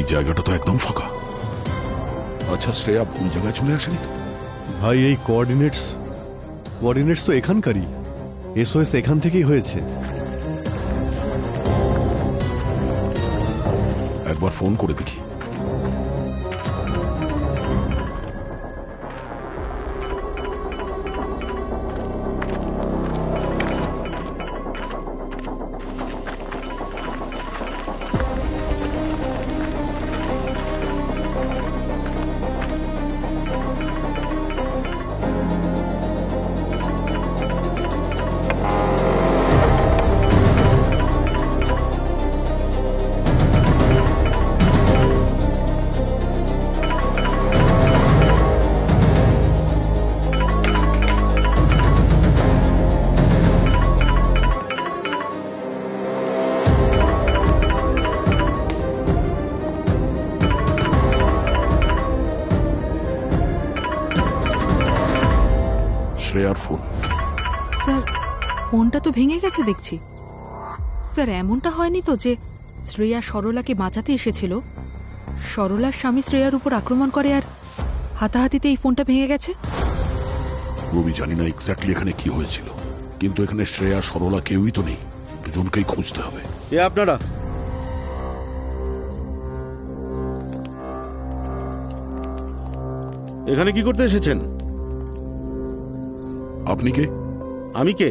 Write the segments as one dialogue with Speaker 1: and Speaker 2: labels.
Speaker 1: এই জায়গাটা তো একদম ফাঁকা। আচ্ছা, শ্রেয়া ভুল জায়গায় চলে আসেনি তো?
Speaker 2: ভাই এই কোঅর্ডিনেটস তো এখানকারই। এসওএস এখান থেকেই হয়েছে।
Speaker 1: একবার ফোন করে দেখি। শ্রেয়ার ফোন।
Speaker 3: স্যার, ফোনটা তো ভেঙে গেছে দেখছি। স্যার, এমনটা হয়নি তো যে শ্রেয়া সরলাকে বাঁচাতে এসেছিল, সরলার স্বামী শ্রেয়ার উপর আক্রমণ করে আর হাতাহাতিতে এই ফোনটা ভেঙে গেছে?
Speaker 1: রবি, জানি না এক্স্যাক্টলি এখানে কি হয়েছিল, কিন্তু এখানে শ্রেয়া সরলা কেউই তো নেই। দুজনকেই খুঁজতে হবে।
Speaker 4: এ আপনারা এখানে কি করতে এসেছেন?
Speaker 1: আপনি কে?
Speaker 4: আমি কে?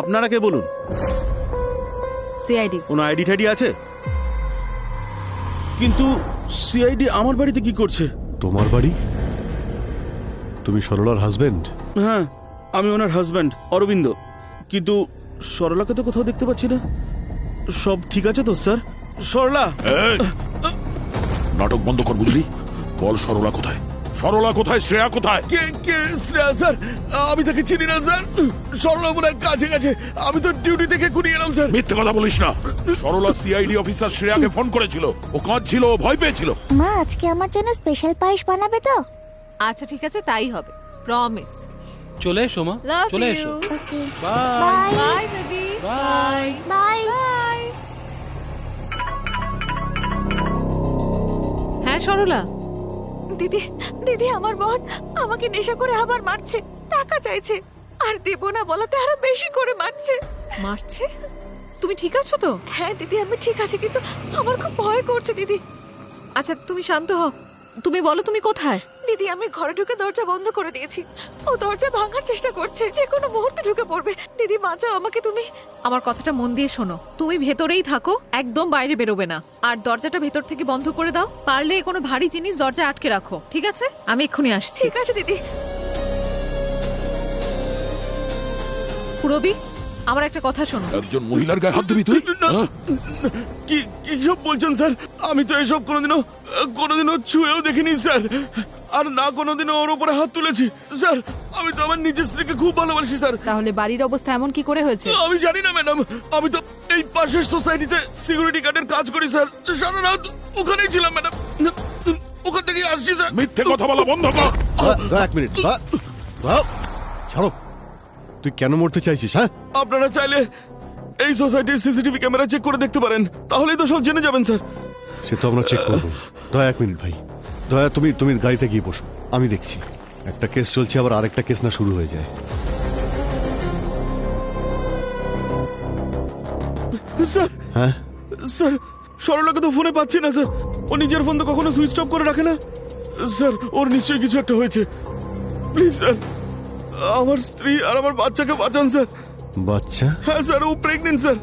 Speaker 4: আপনারা কে বলুন?
Speaker 3: সিআইডি।
Speaker 4: কোনো আইডি ঠাইডি আছে? কিন্তু সিআইডি আমার বাড়িতে কি করছে?
Speaker 2: তোমার বাড়ি? তুমি সরলার হাজবেন্ড?
Speaker 4: হ্যাঁ, আমি ওনার হাজব্যান্ড অরবিন্দ। কিন্তু সরলাকে তো কোথাও দেখতে পাচ্ছি না। সব ঠিক আছে তো স্যার? সরলা!
Speaker 1: এই, নাটক বন্ধ কর, বুঝলি? বল, সরলা কোথায়? সরলা কোথায়? শ্রেয়া কোথায়?
Speaker 4: কে কে শ্রেয়া স্যার? আমি তাকে চিনি না স্যার। সরলা মনে হয় কাছে গেছে। আমি তো ডিউটি থেকে ঘুরিয়ে এলাম স্যার।
Speaker 1: মিথ্যে কথা বলিস না। সরলা সিআইডি অফিসার শ্রেয়াকে ফোন করেছিল। ও কাঁদছিল, ও ভয় পেয়েছিল।
Speaker 5: মা আজকে আমার জন্য স্পেশাল পায়েস বানাবে তো?
Speaker 3: আচ্ছা ঠিক আছে, তাই হবে, প্রমিস।
Speaker 6: চলে এসো মা, চলে এসো।
Speaker 5: Okay
Speaker 6: bye
Speaker 5: bye
Speaker 3: bye baby, bye
Speaker 5: bye.
Speaker 3: Bye. হ্যাঁ সরলা।
Speaker 7: দিদি দিদি, আমার বোন আমাকে নেশা করে আবার মারছে, টাকা চাইছে, আর দেব না বলাতে আরো বেশি করে মারছে।
Speaker 3: মারছে? তুমি ঠিক আছো তো?
Speaker 7: হ্যাঁ দিদি, আমি ঠিক আছি, কিন্তু আমার খুব ভয় করছে দিদি।
Speaker 3: আচ্ছা তুমি শান্ত হও, তুমি বলো তুমি কোথায়?
Speaker 7: দিদি, আমি ঘরে ঢুকে দরজা বন্ধ করে দিয়েছি। ও দরজা ভাঙার চেষ্টা করছে, যে কোনো মুহূর্তে ঢুকে পড়বে। দিদি বাঁচাও আমাকে তুমি।
Speaker 3: আমার কথাটা মন দিয়ে শোনো, তুমি ভেতরেই থাকো, একদম বাইরে বেরোবে না। আর দরজাটা ভেতর থেকে বন্ধ করে দাও, পারলে কোনো ভারী জিনিস দরজা আটকে রাখো, ঠিক আছে? আমি এক্ষুনি আসছি।
Speaker 7: ঠিক আছে দিদি।
Speaker 3: পুরবি, আমার একটা কথা শোনো।
Speaker 1: একজন মহিলার গায়ে হাত দিবি তুই? হ্যাঁ?
Speaker 4: কি কি সব বলছেন স্যার? আমি তো এসব কোনোদিনও ছুঁয়েও দেখিনি স্যার। আর না কোনোদিনও ওর উপরে হাত তুলেছি স্যার। আমি তো আমার নিজের স্ত্রীকে খুব ভালোবাসি স্যার।
Speaker 3: তাহলে বাড়ির অবস্থা এমন কি করে হয়েছে?
Speaker 4: আমি জানি না ম্যাডাম। আমি তো এই পাশের সোসাইটিতে সিকিউরিটি গার্ডের কাজ করি স্যার। সারা রাত ওখানেই ছিলাম ম্যাডাম। ওখান থেকেই আসছি স্যার।
Speaker 1: মিথ্যে কথা বলা বন্ধ কর।
Speaker 2: এক মিনিট, ছাড়ো। তুই কেন মরতে চাইছিস? হ্যাঁ,
Speaker 4: আপনারা চাইলে এই সোসাইটির সিসিটিভি ক্যামেরা চেক করে দেখতে পারেন, তাহলেই তো সব জেনে যাবেন স্যার।
Speaker 2: সে তো আমরা চেক করবো। দয়া এক মিনিট ভাই, দয়া তুমি গাড়িতে গিয়ে বসো, আমি দেখছি। একটা কেস চলছে, আবার আরেকটা কেস না শুরু হয়ে যায়।
Speaker 4: স্যার,
Speaker 2: হ্যাঁ,
Speaker 4: স্যার সরলাকে তো ফোনে পাচ্ছি না স্যার। ও নিজের ফোন তো কখনো সুইচ অফ করে রাখে না স্যার। ওর নিশ্চয়ই কিছু একটা হয়েছে। প্লিজ স্যার, আমার স্ত্রী আর আমার বাচ্চাকে বাঁচান স্যার।
Speaker 2: বাচ্চা?
Speaker 4: হ্যাঁ স্যার, ও প্রেগনেন্ট স্যার।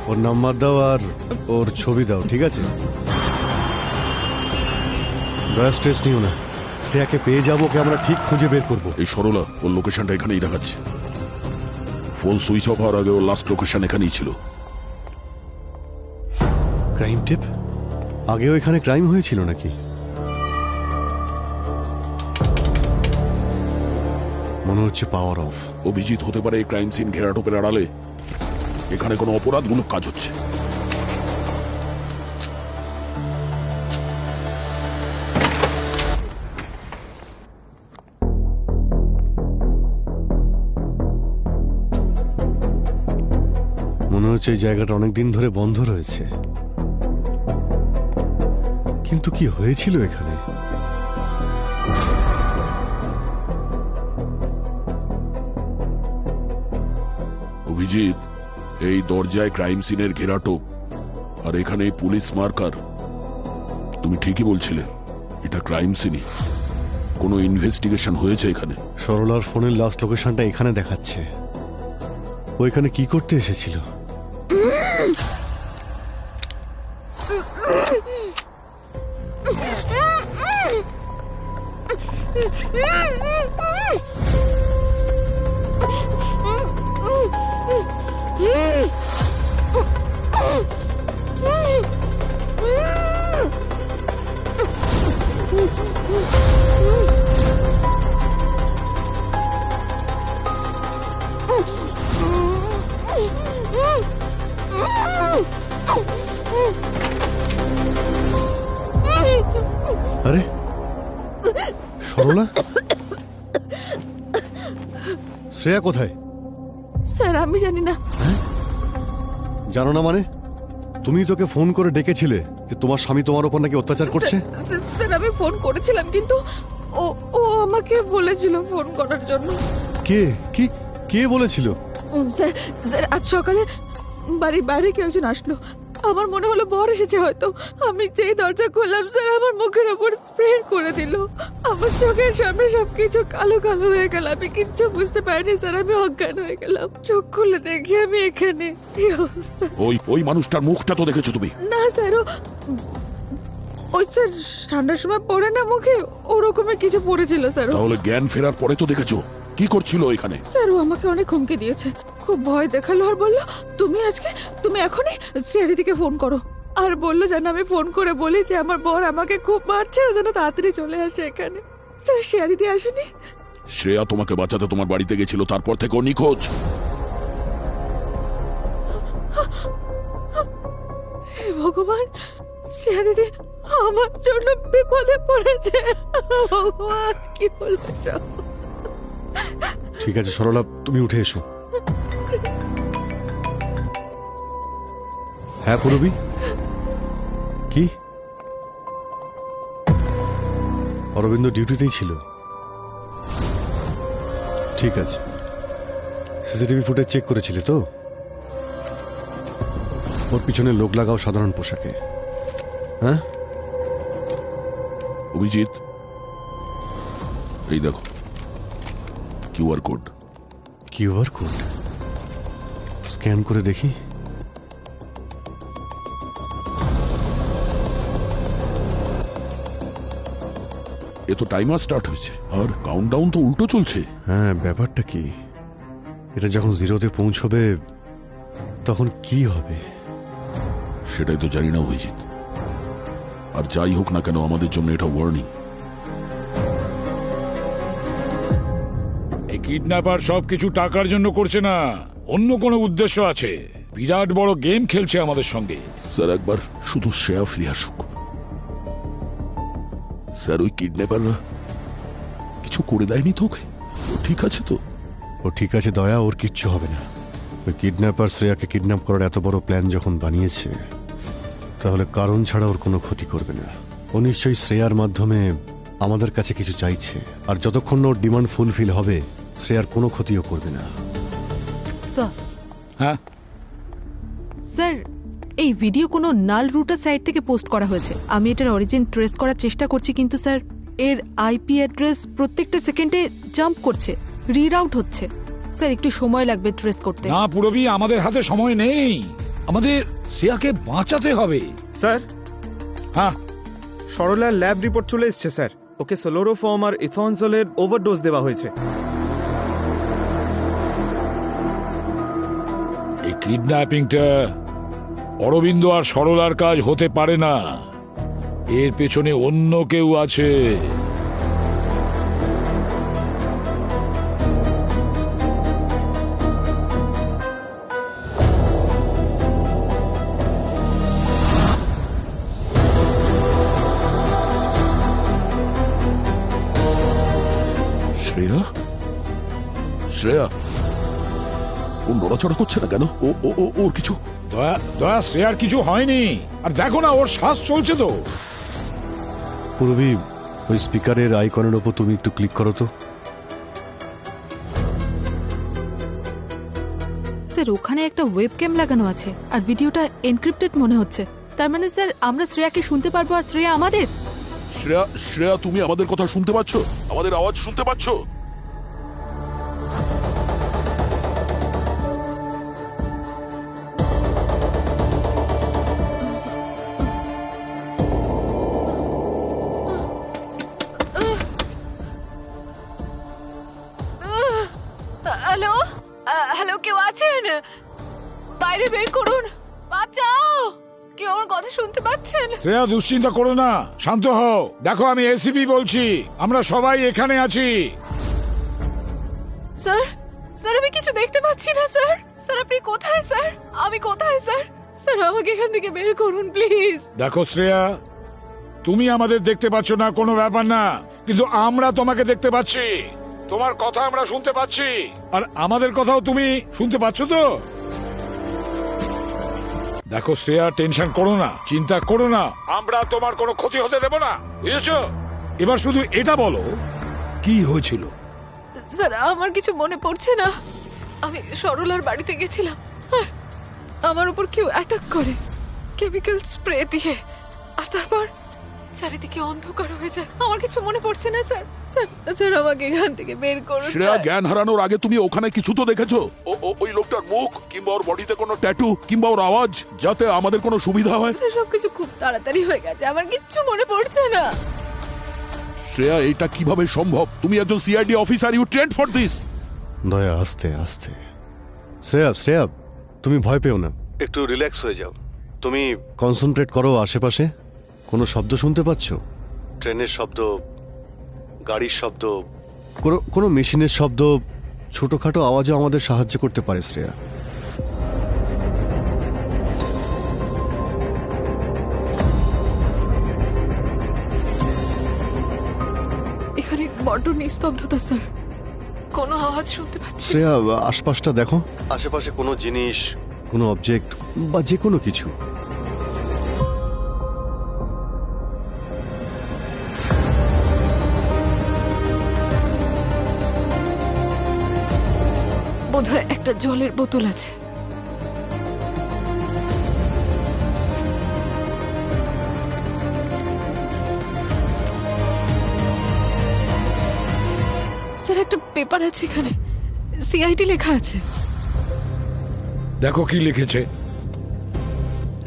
Speaker 2: ওর নাম্বার দাও আর ওর ছবি দাও, ঠিক আছে? দয়া স্ট্রেস নিও না, শ্রেয়াকে পেয়ে যাবো, ওকে আমরা ঠিক খুঁজে বের করবো।
Speaker 1: এই সরলা, ওর লোকেশনটা এখানেই দেখাচ্ছে। ফোন সুইচ অফ হওয়ার আগে ওর লাস্ট লোকেশন এখানেই ছিল।
Speaker 2: ক্রাইম টিপ? আগেও এখানে ক্রাইম হয়েছিল নাকি? মনে হচ্ছে পাওয়ার অফ।
Speaker 1: অভিজিৎ হতে পারে এই ক্রাইম সিন ঘেরাটোপের আড়ালে। এখানে কোনো অপরাধমূলক কাজ হচ্ছে।
Speaker 2: মনে হচ্ছে এই জায়গাটা অনেকদিন ধরে বন্ধ রয়েছে। কিন্তু কি হয়েছিল এখানে?
Speaker 1: অভিজিৎ, এই দরজায় ক্রাইম সিনের ঘেরাটোপ আর এখানে এই পুলিশ মার্কার। তুমি ঠিকই বলছিলে, এটা ক্রাইম সিনই। কোনো ইনভেস্টিগেশন হয়েছে এখানে?
Speaker 2: সরলার ফোনের লাস্ট লোকেশনটা এখানে দেখাচ্ছে। ও এখানে কি করতে এসেছিল? আরে সরলা, শ্রেয়া কোথায়?
Speaker 3: স্যার আমি জানি না।
Speaker 2: জানো না মানে? তুমি তোকে ফোন করে ডেকেছিলে যে তোমার স্বামী তোমার উপর নাকি অত্যাচার করছে।
Speaker 3: স্যার আমি ফোন করেছিলাম, কিন্তু ও ও আমাকে বলেছিল ফোন করার জন্য।
Speaker 2: কে কি কে বলেছিল?
Speaker 3: স্যার স্যার আজ সকালে বাড়ির বাইরে কেউ একজন আসলো। আমার মনে হলো বর এসেছে হয়তো। আমি যেই দরজা খুললাম স্যার, আমার মুখের ওপর স্প্রে করে দিল। আমার চোখের সামনে সবকিছু কালো কালো হয়ে গেল। আমি কিচ্ছু বুঝতে পারিনি স্যার, আমি অজ্ঞান হয়ে গেলাম। চোখ খুলে দেখি আমি এখানে। এই অবস্থা।
Speaker 1: ওই মানুষটার মুখটা তো দেখেছো তুমি?
Speaker 3: না স্যার, ওই স্যার ঠান্ডার সময় পড়ে না মুখে, ওরকমের কিছু পড়েছিল স্যার।
Speaker 1: তাহলে জ্ঞান ফেরার পরে তো দেখেছো কি করছিল এখানে?
Speaker 3: স্যার ও আমাকে অনেক হুমকি দিয়েছে, খুব ভয় দেখালো আর বললো তুমি এখনই শ্রেয়া দিদিকে ফোন করো। আর বললো যেন আমি ফোন করে বলি যে আমার বর আমাকে খুব মারছে, ও যেন তাড়াতাড়ি চলে আসে এখানে। স্যার শ্রেয়া দিদি আসেনি।
Speaker 1: শ্রেয়া তোমাকে বাঁচাতে তোমার বাড়িতে গেছিল, তারপর থেকে ও নিখোঁজ।
Speaker 3: হে ভগবান, শ্রেয়া দিদি আমার জন্য বিপদে পড়েছে। ভগবান কি বলবো সব।
Speaker 2: ঠিক আছে সরলা, তুমি উঠে এসো। হ্যাঁ পুরবি, কি? অরবিন্দ ডিউটিতেই ছিল। ঠিক আছে, সিসিটিভি ফুটেজ চেক করেছিলে তো? ওর পিছনে লোক লাগাও সাধারণ পোশাকে। হ্যাঁ
Speaker 1: অভিজিৎ, এই দেখো QR code.
Speaker 2: QR code scan করে দেখি।
Speaker 1: এ তো টাইমার স্টার্ট হয়েছে আর কাউন্টডাউন তো উল্টো চলছে।
Speaker 2: হ্যাঁ, ব্যাপারটা কি? এটা যখন জিরোতে পৌঁছবে তখন কি হবে?
Speaker 1: সেটাই তো জানি না অভিজিৎ। আর যাই হোক না কেন, আমাদের জন্য এটা ওয়ার্নিং।
Speaker 8: এই কিডন্যাপার সবকিছু টাকার জন্য করছে না, অন্য কোনো উদ্দেশ্য আছে। বিরাট বড় গেম খেলছে আমাদের সঙ্গে।
Speaker 1: স্যার একবার শুধু শ্রেয়া ফিরে আসুক। স্যার ওই কিডন্যাপাররা কিছু করে দেয়নি তো ওকে? ও ঠিক আছে তো?
Speaker 2: ও ঠিক আছে দয়া, ওর কিচ্ছু হবে না। ওই কিডন্যাপার শ্রেয়াকে কিডন্যাপ করার এত বড় প্ল্যান যখন বানিয়েছে, তাহলে কারণ ছাড়া ওর কোনো ক্ষতি করবে না। ও নিশ্চয়ই শ্রেয়ার মাধ্যমে আমাদের কাছে কিছু চাইছে, আর যতক্ষণ না ওর ডিমান্ড ফুলফিল হবে শ্রেয়ার কোনো ক্ষতিও করবে না।
Speaker 3: স্যার
Speaker 8: হ্যাঁ,
Speaker 3: স্যার এই ভিডিও কোনো নাল রুটার সাইট থেকে পোস্ট করা হয়েছে। আমি এটার অরিজিন ট্রেস করার চেষ্টা করছি, কিন্তু স্যার এর আইপি অ্যাড্রেস প্রত্যেকটা সেকেন্ডে জাম্প করছে, রিরাউট হচ্ছে। স্যার একটু সময় লাগবে ট্রেস করতে।
Speaker 8: না পুরবি, আমাদের হাতে সময় নেই, আমাদের শ্রেয়াকে বাঁচাতে হবে।
Speaker 4: স্যার,
Speaker 8: হ্যাঁ,
Speaker 4: সরলার ল্যাব রিপোর্ট চলে এসছে স্যার। ওকে সোলোরোফর্ম আর ইথনজলের ওভারডোজ দেওয়া হয়েছে।
Speaker 8: এই কিডন্যাপিংটা অরবিন্দ আর সরলার কাজ হতে পারে না, এর পেছনে অন্য কেউ আছে।
Speaker 1: শ্রেয়া, শ্রেয়া ও নড়াচড়া করছে না কেন? ও ও ও ওর কিছু?
Speaker 8: দয়া দয়া, শ্রেয়ার কিছু হয়নি। আর দেখো না, ওর শ্বাস চলছে তো।
Speaker 2: পূর্বী, ওই স্পিকারের আইকনের ওপর তুমি একটু ক্লিক করো তো।
Speaker 3: স্যার ওখানে একটা ওয়েব ক্যাম লাগানো আছে আর ভিডিওটা এনক্রিপ্টেড মনে হচ্ছে। তার মানে স্যার আমরা শ্রেয়াকে শুনতে পারবো আর শ্রেয়া আমাদের।
Speaker 1: শ্রেয়া, শ্রেয়া তুমি আমাদের কথা শুনতে পাচ্ছ? আমাদের আওয়াজ শুনতে পাচ্ছ?
Speaker 7: হ্যালো হ্যালো, কেউ আছেন? বাইরে বের করুন, বাঁচাও! কেউ আমার কথা শুনতে পাচ্ছেন?
Speaker 8: শ্রেয়া, দুশ্চিন্তা করো না, শান্ত হও। দেখো, আমি এসিপি বলছি, আমরা সবাই এখানে আছি।
Speaker 7: স্যার, স্যার আমি কিছু দেখতে পাচ্ছি না স্যার। স্যার আপনি কোথায় স্যার? আমি কোথায় স্যার? স্যার আমাকে এখান থেকে বের করুন প্লিজ।
Speaker 8: দেখো শ্রেয়া, তুমি আমাদের দেখতে পাচ্ছ না কোনো ব্যাপার না, কিন্তু আমরা তোমাকে দেখতে পাচ্ছি। তোমার কথা আমরা শুনতে পাচ্ছি, আর আমাদের কথাও তুমি শুনতে পাচ্ছ তো? দেখো শ্রেয়া, টেনশন করো না, চিন্তা করো না, আমরা তোমার কোনো ক্ষতি হতে দেব না, বুঝেছো? এবার শুধু এটা বলো, কি হয়েছিল?
Speaker 7: স্যার আমার কিছু মনে পড়ছে না। আমি সরলার বাড়িতে গেছিলাম আর আমার উপর কেউ অ্যাটাক করে কেমিক্যাল স্প্রে দিয়ে, আর তারপর চারিদিকে অন্ধকার হয়ে যায়। আমার কিছু মনে পড়ছে না স্যার। স্যার স্যার আমাকে এখান থেকে বের করুন।
Speaker 1: শ্রেয়া, জ্ঞান হারানোর আগে তুমি ওখানে কিছু তো দেখেছো? ওই লোকটার মুখ কিংবা ওর বডিতে কোনো ট্যাটু কিংবা ওর আওয়াজ, যাতে আমাদের কোনো সুবিধা হয়?
Speaker 7: স্যার সবকিছু খুব তাড়াতাড়ি হয়ে গেছে, আমার কিচ্ছু মনে পড়ছে না।
Speaker 1: শ্রেয়া, এটা কিভাবে সম্ভব? তুমি একজন CID officer, you trained for this.
Speaker 2: Daya, আস্তে আস্তে। শ্রেয়া, শ্রেয়া, তুমি ভয় পেও না, একটু রিল্যাক্স হয়ে যাও। তুমি কনসেন্ট্রেট করো আশেপাশে। কোনো শব্দ শুনতে পাচ্ছ? ট্রেনের শব্দ, গাড়ির শব্দ, কোনো মেশিনের শব্দ, ছোটখাটো আওয়াজও আমাদের সাহায্য করতে পারে শ্রেয়া।
Speaker 7: এখানে বড্ড নিস্তব্ধতা স্যার, কোনো আওয়াজ শুনতে পাচ্ছি না।
Speaker 2: শ্রেয়া, আশপাশটা দেখো, আশেপাশে কোনো জিনিস, কোনো অবজেক্ট বা যে কোনো কিছু।
Speaker 7: বোধহয় একটা জলের বোতল আছে। স্যার একটা পেপার আছে এখানে, সিআইডি লেখা আছে।
Speaker 8: দেখো কি লিখেছে।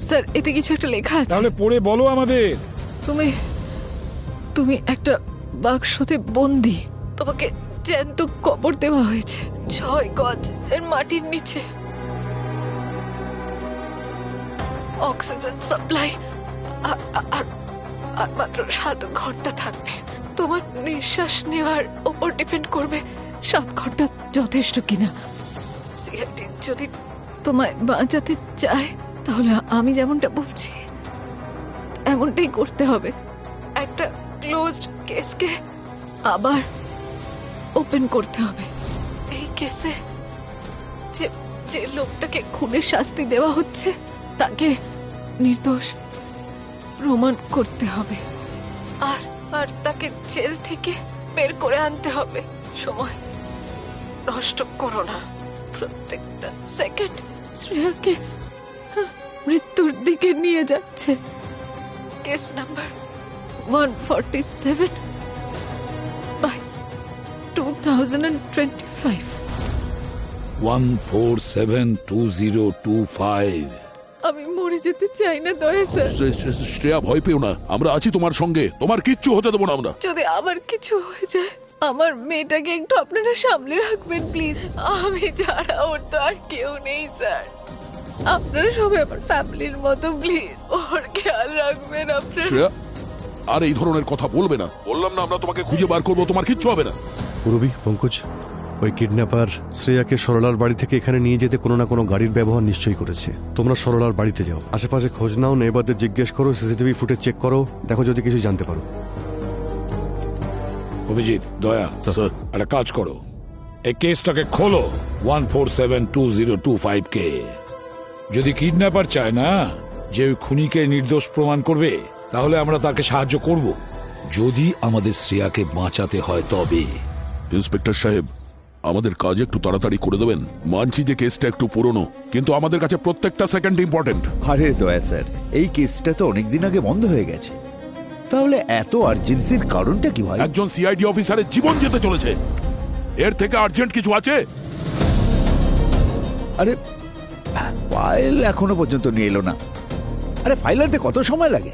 Speaker 7: স্যার এতে কিছু একটা লেখা আছে।
Speaker 8: তাহলে পড়ে বলো আমাদের।
Speaker 7: তুমি তুমি একটা বাক্সতে বন্দি, তোমাকে জ্যান্ত কবর দেওয়া হয়েছে 6 গজ এর মাটির নিচে। অক্সিজেন সাপ্লাই আর মাত্র 7 ঘন্টা থাকবে। তোমার নিঃশ্বাস নেওয়ার উপর ডিপেন্ড করবে 7 ঘন্টা যথেষ্ট কিনা। সিআইডি যদি তোমায় বাঁচাতে চায় তাহলে আমি যেমনটা বলছি এমনটাই করতে হবে। একটা ক্লোজড কেসকে আবার ওপেন করতে হবে। এই কেসে যে লোকটাকে খুনের শাস্তি দেওয়া হচ্ছে তাকে নির্দোষ প্রমাণ করতে হবে, আর তাকে জেল থেকে বের করে আনতে হবে। সময় নষ্ট করো না, প্রত্যেকটা সেকেন্ড শ্রেয়াকে মৃত্যুর দিকে নিয়ে যাচ্ছে। Case number 147 by 2025।
Speaker 8: 1472025।
Speaker 7: আমি মরে যেতে চাই না, দয়া স্যার।
Speaker 1: শ্রেয়া, ভয় পেও না, আমরা আছি তোমার সঙ্গে, তোমার কিচ্ছু হতে দেবো না আমরা।
Speaker 7: যদি আবার কিছু হয়ে যায়, আমার মেয়েটাকে একটু আপনারা সামলে রাখবেন প্লিজ। আমি ছাড়া ওর তো আর কেউ নেই স্যার। আপনারা সবাই আমার ফ্যামিলির মতো, প্লিজ ওর খেয়াল রাখবেন আপনারা।
Speaker 1: শ্রেয়া, আর এই ধরনের কথা বলবে না, বললাম না আমরা তোমাকে খুঁজে বার করবো, তোমার কিচ্ছু হবে না।
Speaker 2: পূরবী, পঙ্কজ, ওই কিডন্যাপার শ্রেয়াকে সরলার বাড়ি থেকে এখানে নিয়ে যেতে কোনো না কোনো গাড়ির ব্যবহার নিশ্চয়ই করেছে। তোমরা সরলার বাড়িতে যাও, আশেপাশে খোঁজ নাও, নেবারদের জিজ্ঞেস করো, সিসিটিভি ফুটেজ চেক করো, দেখো যদি কিছু জানতে পারো।
Speaker 8: অভিজিৎ, দয়া,
Speaker 1: স্যার।
Speaker 8: একটা কাজ করো, এই কেসটাকে খোলো 1472025 কে। যদি কিডন্যাপার চায় না যে ওই খুনিকে নির্দোষ প্রমাণ করবে, তাহলে আমরা তাকে সাহায্য করব।
Speaker 9: যদি আমাদের শ্রেয়াকে বাঁচাতে হয় তবে।
Speaker 1: ইন্সপেক্টর সাহেব, আমাদের কাজ একটু তাড়াতাড়ি করে দেবেন। মানছি যে কেসটা একটু পুরনো, কিন্তু আমাদের কাছে প্রত্যেকটা সেকেন্ড ইম্পর্টেন্ট।
Speaker 10: আরে দয়া স্যার, এই কেসটা তো অনেকদিন আগে বন্ধ হয়ে গেছে, তাহলে এত আর্জেন্সির কারণটা কি ভাই?
Speaker 1: একজন সিআইডি অফিসারের জীবন যেতে চলেছে, এর থেকে আর্জেন্ট কিছু আছে?
Speaker 10: আরে ফাইল এখনো পর্যন্ত নিয়ে এলো না। আরে ফাইল আনতে কত সময় লাগে?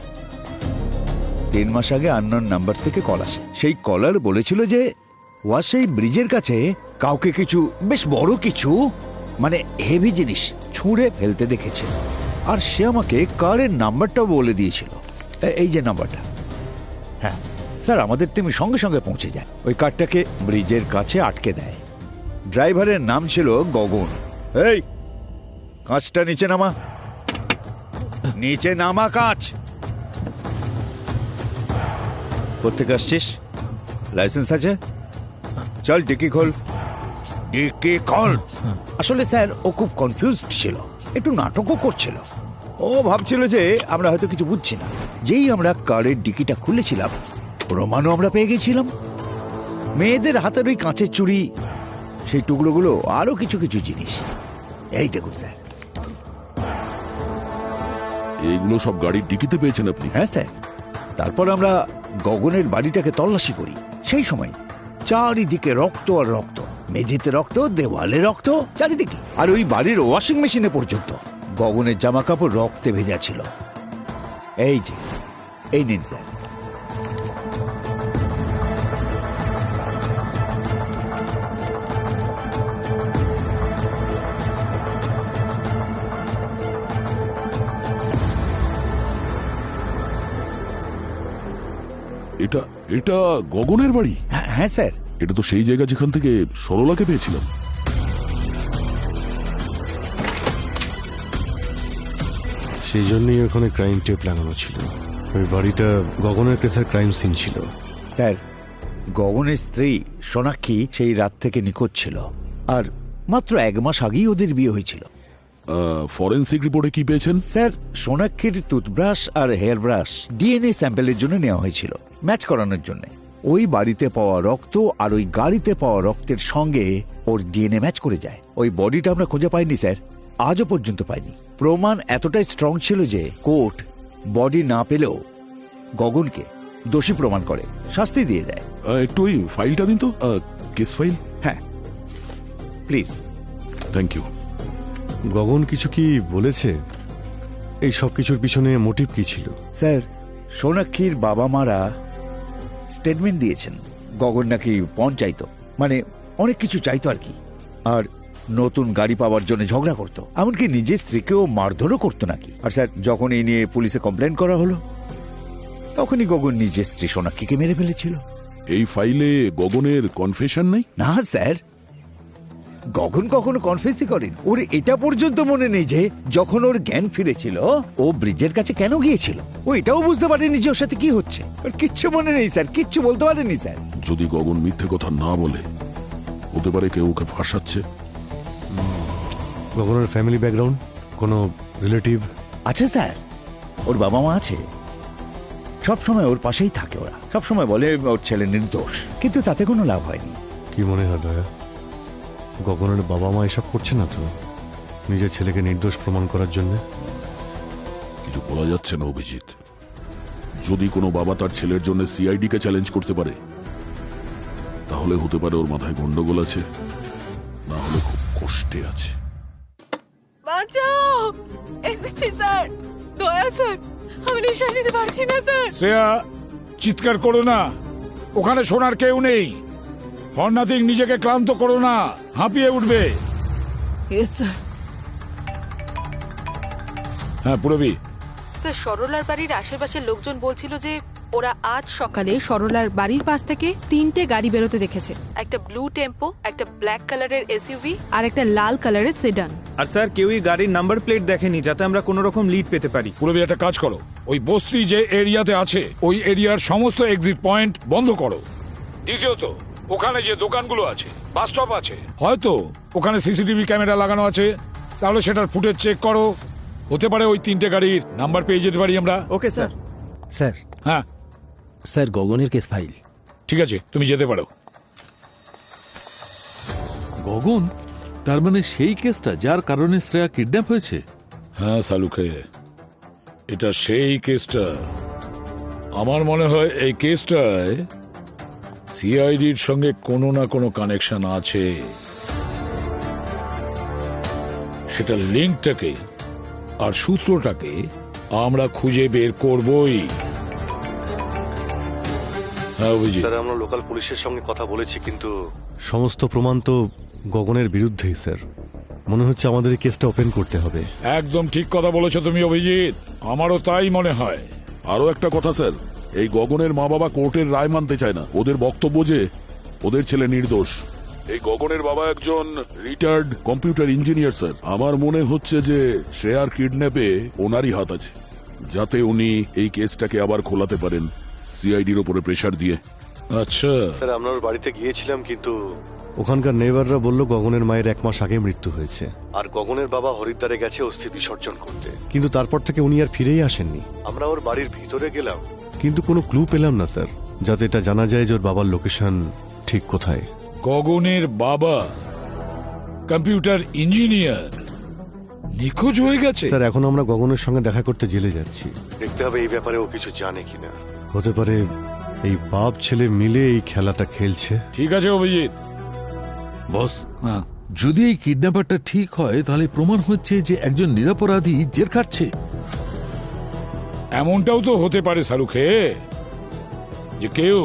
Speaker 10: 3 মাস আগে আননোন নাম্বার থেকে কল আসে। সেই কলার বলেছিল যে ওয়াসেই ব্রিজের কাছে কাউকে কিছু বেশ বড় কিছু, মানে হেভি জিনিস ছুঁড়ে ফেলতে দেখেছে। আর সে আমাকে কারের নাম্বারটাও বলে দিয়েছিল। এই যে নাম্বারটা। হ্যাঁ স্যার, আমাদের টিম সঙ্গে সঙ্গে পৌঁছে যায়, ওই কারটাকে ব্রিজের কাছে আটকে দেয়। ড্রাইভারের নাম ছিল গগন। এই কাঁচটা নিচে নামা, নিচে নামা কাঁচ। কোত্থেকে আসছিস? লাইসেন্স আছে? চল ডিকি খোল, ডিকি খোল। আসলে স্যার ও খুব কনফিউজড ছিল, একটু নাটকও করছিল। ও ভাবছিল যে আমরা হয়তো কিছু বুঝছি না। যেই আমরা কারের ডিকিটা খুলেছিলাম, প্রমাণও আমরা পেয়ে গেছিলাম। মেয়েদের হাতের ওই কাঁচের চুড়ি, সেই টুকরোগুলো, আরো কিছু কিছু জিনিস। এই দেখুন স্যার।
Speaker 1: এইগুলো সব গাড়ির ডিকিতে পেয়েছেন আপনি?
Speaker 10: হ্যাঁ স্যার। তারপর আমরা গগনের বাড়িটাকে তল্লাশি করি। সেই সময় চারিদিকে রক্ত আর রক্ত, মেঝেতে রক্ত, দেওয়ালে রক্ত, চারিদিকে। আর ওই বাড়ির ওয়াশিং মেশিনে পর্যন্ত গগনের জামা কাপড় রক্তে ভেজা ছিল। এই যে, এই নিন স্যার।
Speaker 1: এটা এটা গগনের বাড়ি?
Speaker 10: হ্যাঁ স্যার।
Speaker 1: এটা তো সেই জায়গা যেখান থেকে সরলাকে পেয়েছিলাম।
Speaker 2: সেই জন্যই ওখানে ক্রাইম টেপ লাগানো ছিল। ওই বাড়িটা গগনের কেসের ক্রাইম সিন ছিল।
Speaker 10: স্যার, গগনের স্ত্রী সোনাক্ষী সেই রাত থেকে নিখোঁজ ছিল, আর মাত্র 1 মাস আগেই ওদের বিয়ে হয়েছিল।
Speaker 1: ফরেন্সিক রিপোর্টে কি পেয়েছেন?
Speaker 10: স্যার, সোনাক্ষীর টুথব্রাশ আর হেয়ার ব্রাশ ডিএনএ স্যাম্পেলের জন্য নেওয়া হয়েছিল, ম্যাচ করানোর জন্য। ওই বাড়িতে পাওয়া রক্ত আর ওই গাড়িতে পাওয়া রক্তের সঙ্গে ওর ডিএনএ ম্যাচ করে যায়। ওই বডিটা আমরা খুঁজে পাইনি স্যার, আজও পর্যন্ত পাইনি। প্রমাণ এতটাই স্ট্রং ছিল যে কোর্ট বডি না পেলেও গগনকে দোষী প্রমাণ করে শাস্তি দিয়ে দেয়।
Speaker 1: একটু ওই ফাইলটা দিন তো, কেস ফাইল।
Speaker 10: হ্যাঁ প্লিজ।
Speaker 1: Thank you.
Speaker 2: গগন কিছু কি বলেছে? এই সব কিছুর পিছনে মোটিভ কি ছিল?
Speaker 10: স্যার, সোনাক্ষীর বাবা মারা স্টেটমেন্ট দিয়েছেন গগন নাকি পণ চাইতো, মানে অনেক কিছু চাইতো আর কি। আর নতুন গাড়ি পাওয়ার জন্য ঝগড়া করতো, এমনকি নিজের স্ত্রীকেও মারধরও করতো নাকি। আর স্যার, যখন এই নিয়ে পুলিশে কমপ্লেন করা হলো, তখনই গগন নিজের স্ত্রী সোনাক্ষীকে মেরে ফেলেছিল।
Speaker 1: এই ফাইলে গগনের কনফেশন নেই?
Speaker 10: না স্যার, গগন কখনো কনফেসই করেন। ওর এটা পর্যন্ত মনে নেই যে যখন ওর জ্ঞান ফিরেছিল ও ব্রিজের কাছে কেন গিয়েছিল। ও এটাও বুঝতে পারেনি যে ওর সাথে কি হচ্ছে। ওর কিচ্ছু মনে নেই স্যার, কিচ্ছু বলতে পারেনি স্যার।
Speaker 1: যদি গগন মিথ্যে কথা না বলে, হতে পারে কেউ ওকে ফাঁসাচ্ছে।
Speaker 2: গগনের ফ্যামিলি ব্যাকগ্রাউন্ড, কোনো রিলেটিভ?
Speaker 10: আচ্ছা স্যার, ওর বাবা মা আছে, সবসময় ওর পাশেই থাকে। ওরা সবসময় বলে ওর ছেলে নির্দোষ, কিন্তু তাতে কোনো লাভ হয়নি।
Speaker 2: কি মনে হয় দয়া, গগনের বাবা মা এসব করছে না তো নিজের ছেলেকে নির্দোষ প্রমাণ করার জন্য?
Speaker 1: কিছু বলা যাচ্ছে না অভিজিৎ। যদি কোনো বাবা তার ছেলের জন্য সিআইডি কে চ্যালেঞ্জ করতে পারে, তাহলে হতে পারে ওর মাথায় গন্ডগোল আছে, না হলে খুব কষ্টে আছে।
Speaker 7: বাঁচাও এসপি স্যার, দয়া স্যার, আমি নিঃশ্বাস নিতে পারছি না স্যার।
Speaker 8: শ্রেয়া, চিৎকার করো না, ওখানে শোনার কেউ নেই। ফর নাথিং, নিজেকে ক্লান্ত করো না, হাঁপিয়ে উঠবে।
Speaker 7: Yes sir.
Speaker 8: হ্যাঁ পুরবি।
Speaker 3: স্যার, সরলার বাড়ির আশেপাশের লোকজন বলছিল যে ওরা আজ সকালে সরলার বাড়ির পাশ থেকে 3টে গাড়ি বেরোতে দেখেছে। একটা ব্লু টেম্পো, একটা ব্ল্যাক কালারের এসইউভি আর একটা লাল কালারের সেডান।
Speaker 11: আর স্যার, কেউই গাড়ির নাম্বার প্লেট দেখেনি, যাতে আমরা কোনো রকম লিড পেতে পারি।
Speaker 8: পুরবি, একটা কাজ করো, ওই বস্তি যে এরিয়াতে আছে ওই এরিয়ার সমস্ত এক্সিট পয়েন্ট বন্ধ করো। দ্বিতীয়ত, ওখানে যে দোকানগুলো আছে, বাস স্টপ আছে, হয়তো ওখানে সিসিটিভি ক্যামেরা লাগানো আছে, তাহলে সেটার ফুটেজ চেক করো। হতে পারে ওই 3টে গাড়ির নাম্বার পেয়ে যেতে পারি আমরা।
Speaker 11: Okay sir. স্যার,
Speaker 8: হ্যাঁ
Speaker 12: স্যার গগনের কেস ফাইল।
Speaker 8: ঠিক আছে, তুমি যেতে পারো।
Speaker 13: গগন, তার মানে সেই কেসটা যার কারণে শ্রেয়া কিডন্যাপ হয়েছে?
Speaker 8: হ্যাঁ সালুখে, এটা সেই কেসটা। আমার মনে হয় এই কেসটায় সিআইডির সঙ্গে কোনো না কোনো কানেকশন আছে। সেটা লিঙ্কটাকে আর সূত্রটাকে আমরা খুঁজে বের করবই। হ্যাঁ অভিজিৎ,
Speaker 2: স্যার আমরা লোকাল পুলিশের সঙ্গে কথা বলেছি, কিন্তু সমস্ত প্রমাণ তো গগনের বিরুদ্ধেই স্যার। মনে হচ্ছে আমাদের এই কেসটা ওপেন করতে হবে।
Speaker 8: একদম ঠিক কথা বলেছো তুমি অভিজিৎ, আমারও তাই মনে হয়।
Speaker 1: আরো একটা কথা স্যার, এই গগনের মা বাবা কোর্টের রায় মানতে চায় না। ওদের বক্তব্য যে ওদের ছেলে নির্দোষ। এই গগনের বাবা একজন রিটায়ার্ড কম্পিউটার ইঞ্জিনিয়ার স্যার। আমার মনে হচ্ছে যে শ্রেয়ার কিডন্যাপে ওনারই হাত আছে, যাতে উনি এই কেসটাকে আবার খোলাতে পারেন সিআইডির ওপরে প্রেসার দিয়ে।
Speaker 8: আচ্ছা
Speaker 2: স্যার আমরা ওর বাড়িতে গিয়েছিলাম, কিন্তু ওখানকার নেইবাররা বলল গগনের মায়ের 1 মাস আগে মৃত্যু হয়েছে, আর গগনের বাবা হরিদ্বারে গেছে অস্থি বিসর্জন করতে। কিন্তু তারপর থেকে উনি আর ফিরেই আসেননি। আমরা ওর বাড়ির ভিতরে গেলাম, কিন্তু কোনো ক্লু পেলাম না স্যার, যাতে এটা জানা যায় যে ওর বাবার লোকেশন ঠিক কোথায়।
Speaker 8: গগনের বাবা কম্পিউটার ইঞ্জিনিয়ার নিখোঁজ হয়ে গেছে।
Speaker 2: স্যার এখন আমরা গগনের সঙ্গে দেখা করতে জেলে যাচ্ছি। দেখতে হবে এই ব্যাপারে ও কিছু জানে কিনা। হতে পারে এই বাপ ছেলে মিলে এই খেলাটা খেলছে।
Speaker 8: ঠিক আছে অভিজিৎ।
Speaker 13: বস, যদি এই কিডন্যাপারটা ঠিক হয় তাহলে প্রমাণ হচ্ছে যে একজন নিরপরাধী জেল খাটছে।
Speaker 8: এমনটাও তো হতে পারে সালুখে, যে কেউ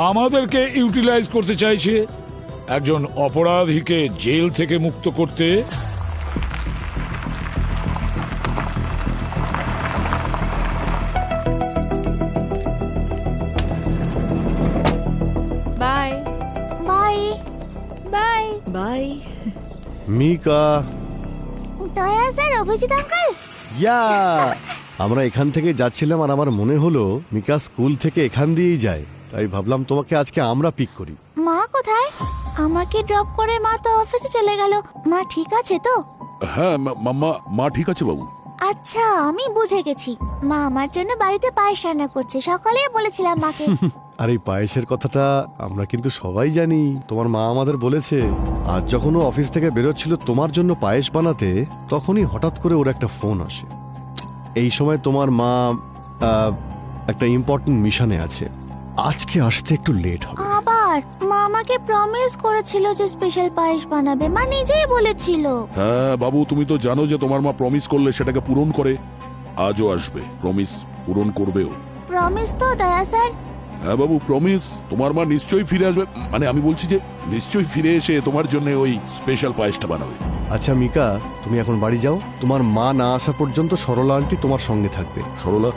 Speaker 8: আমাদেরকে ইউটিলাইজ করতে চাইছে একজন অপরাধীকে জেল থেকে মুক্ত করতে।
Speaker 3: Bye
Speaker 5: bye
Speaker 3: bye bye.
Speaker 2: মিকা,
Speaker 5: দয়া স্যার, অভিজিৎ আঙ্কেল।
Speaker 2: ইয়া আমরা এখান থেকে যাচ্ছিলাম আর আমার মনে হলো মিকা স্কুল থেকে এখান দিয়েই যায়, তাই ভাবলাম তোমাকে আজকে আমরা পিক করি।
Speaker 5: মা কোথায়? আমাকে ড্রপ করে মা তো অফিসে চলে গেল। মা ঠিক আছে তো?
Speaker 1: হ্যাঁ মা ঠিক আছে বাবু।
Speaker 5: আচ্ছা, আমি বুঝে গেছি। মা আমার জন্য বাড়িতে পায়েস রান্না করছে, সকালেই বলেছিলাম মাকে।
Speaker 2: আর এই পায়েসের কথাটা আমরা কিন্তু সবাই জানি, তোমার মা আমাদের বলেছে। আজ যখন ও অফিস থেকে বেরোচ্ছিল তোমার জন্য পায়েস বানাতে, তখনই হঠাৎ করে ওর একটা ফোন আসে। এই সময় তোমার মা একটা ইম্পর্টেন্ট মিশনে আছে, আজকে আসতে একটু লেট হবে।
Speaker 5: আবার মা আমাকে প্রমিস করেছিল যে স্পেশাল পায়েস বানাবে, মা নিজেই বলেছিল।
Speaker 1: হ্যাঁ বাবু, তুমি তো জানো যে তোমার মা প্রমিস করলে সেটাকে পূরণ করে। আজও আসবে, প্রমিস পূরণ করবেও।
Speaker 5: প্রমিস তো দয়া স্যার?
Speaker 1: হ্যাঁ বাবু প্রমিস। তোমার মা নিশ্চয়ই ফিরে আসবে, মানে আমি বলছি যে নিশ্চয়ই ফিরে এসে তোমার জন্য ওই স্পেশাল পায়েসটা বানাবে।
Speaker 2: আচ্ছা মিকা, তুমি এখন বাড়ি যাও, তোমার মা না আসা পর্যন্ত সরলা আন্টি তোমার সঙ্গে থাকবে।
Speaker 1: সরলা,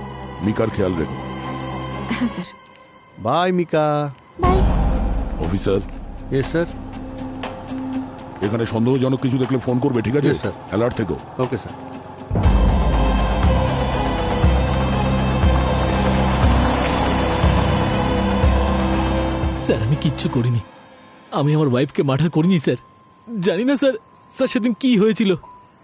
Speaker 1: মিকার খেয়াল রেখো।
Speaker 3: হ্যাঁ sir.
Speaker 2: Bye Mika.
Speaker 5: Bye
Speaker 1: officer.
Speaker 13: Yes sir.
Speaker 1: এখানে সন্দেহজনক কিছু দেখলে ফোন করবে, ঠিক আছে?
Speaker 13: Yes, sir.
Speaker 1: অ্যালার্ট থেকো।
Speaker 13: Okay sir.
Speaker 6: স্যার আমি কিচ্ছু করিনি, আমি আমার ওয়াইফকে মার্ডার করিনি স্যার। জানি না স্যার, স্যার সেদিন কি হয়েছিল।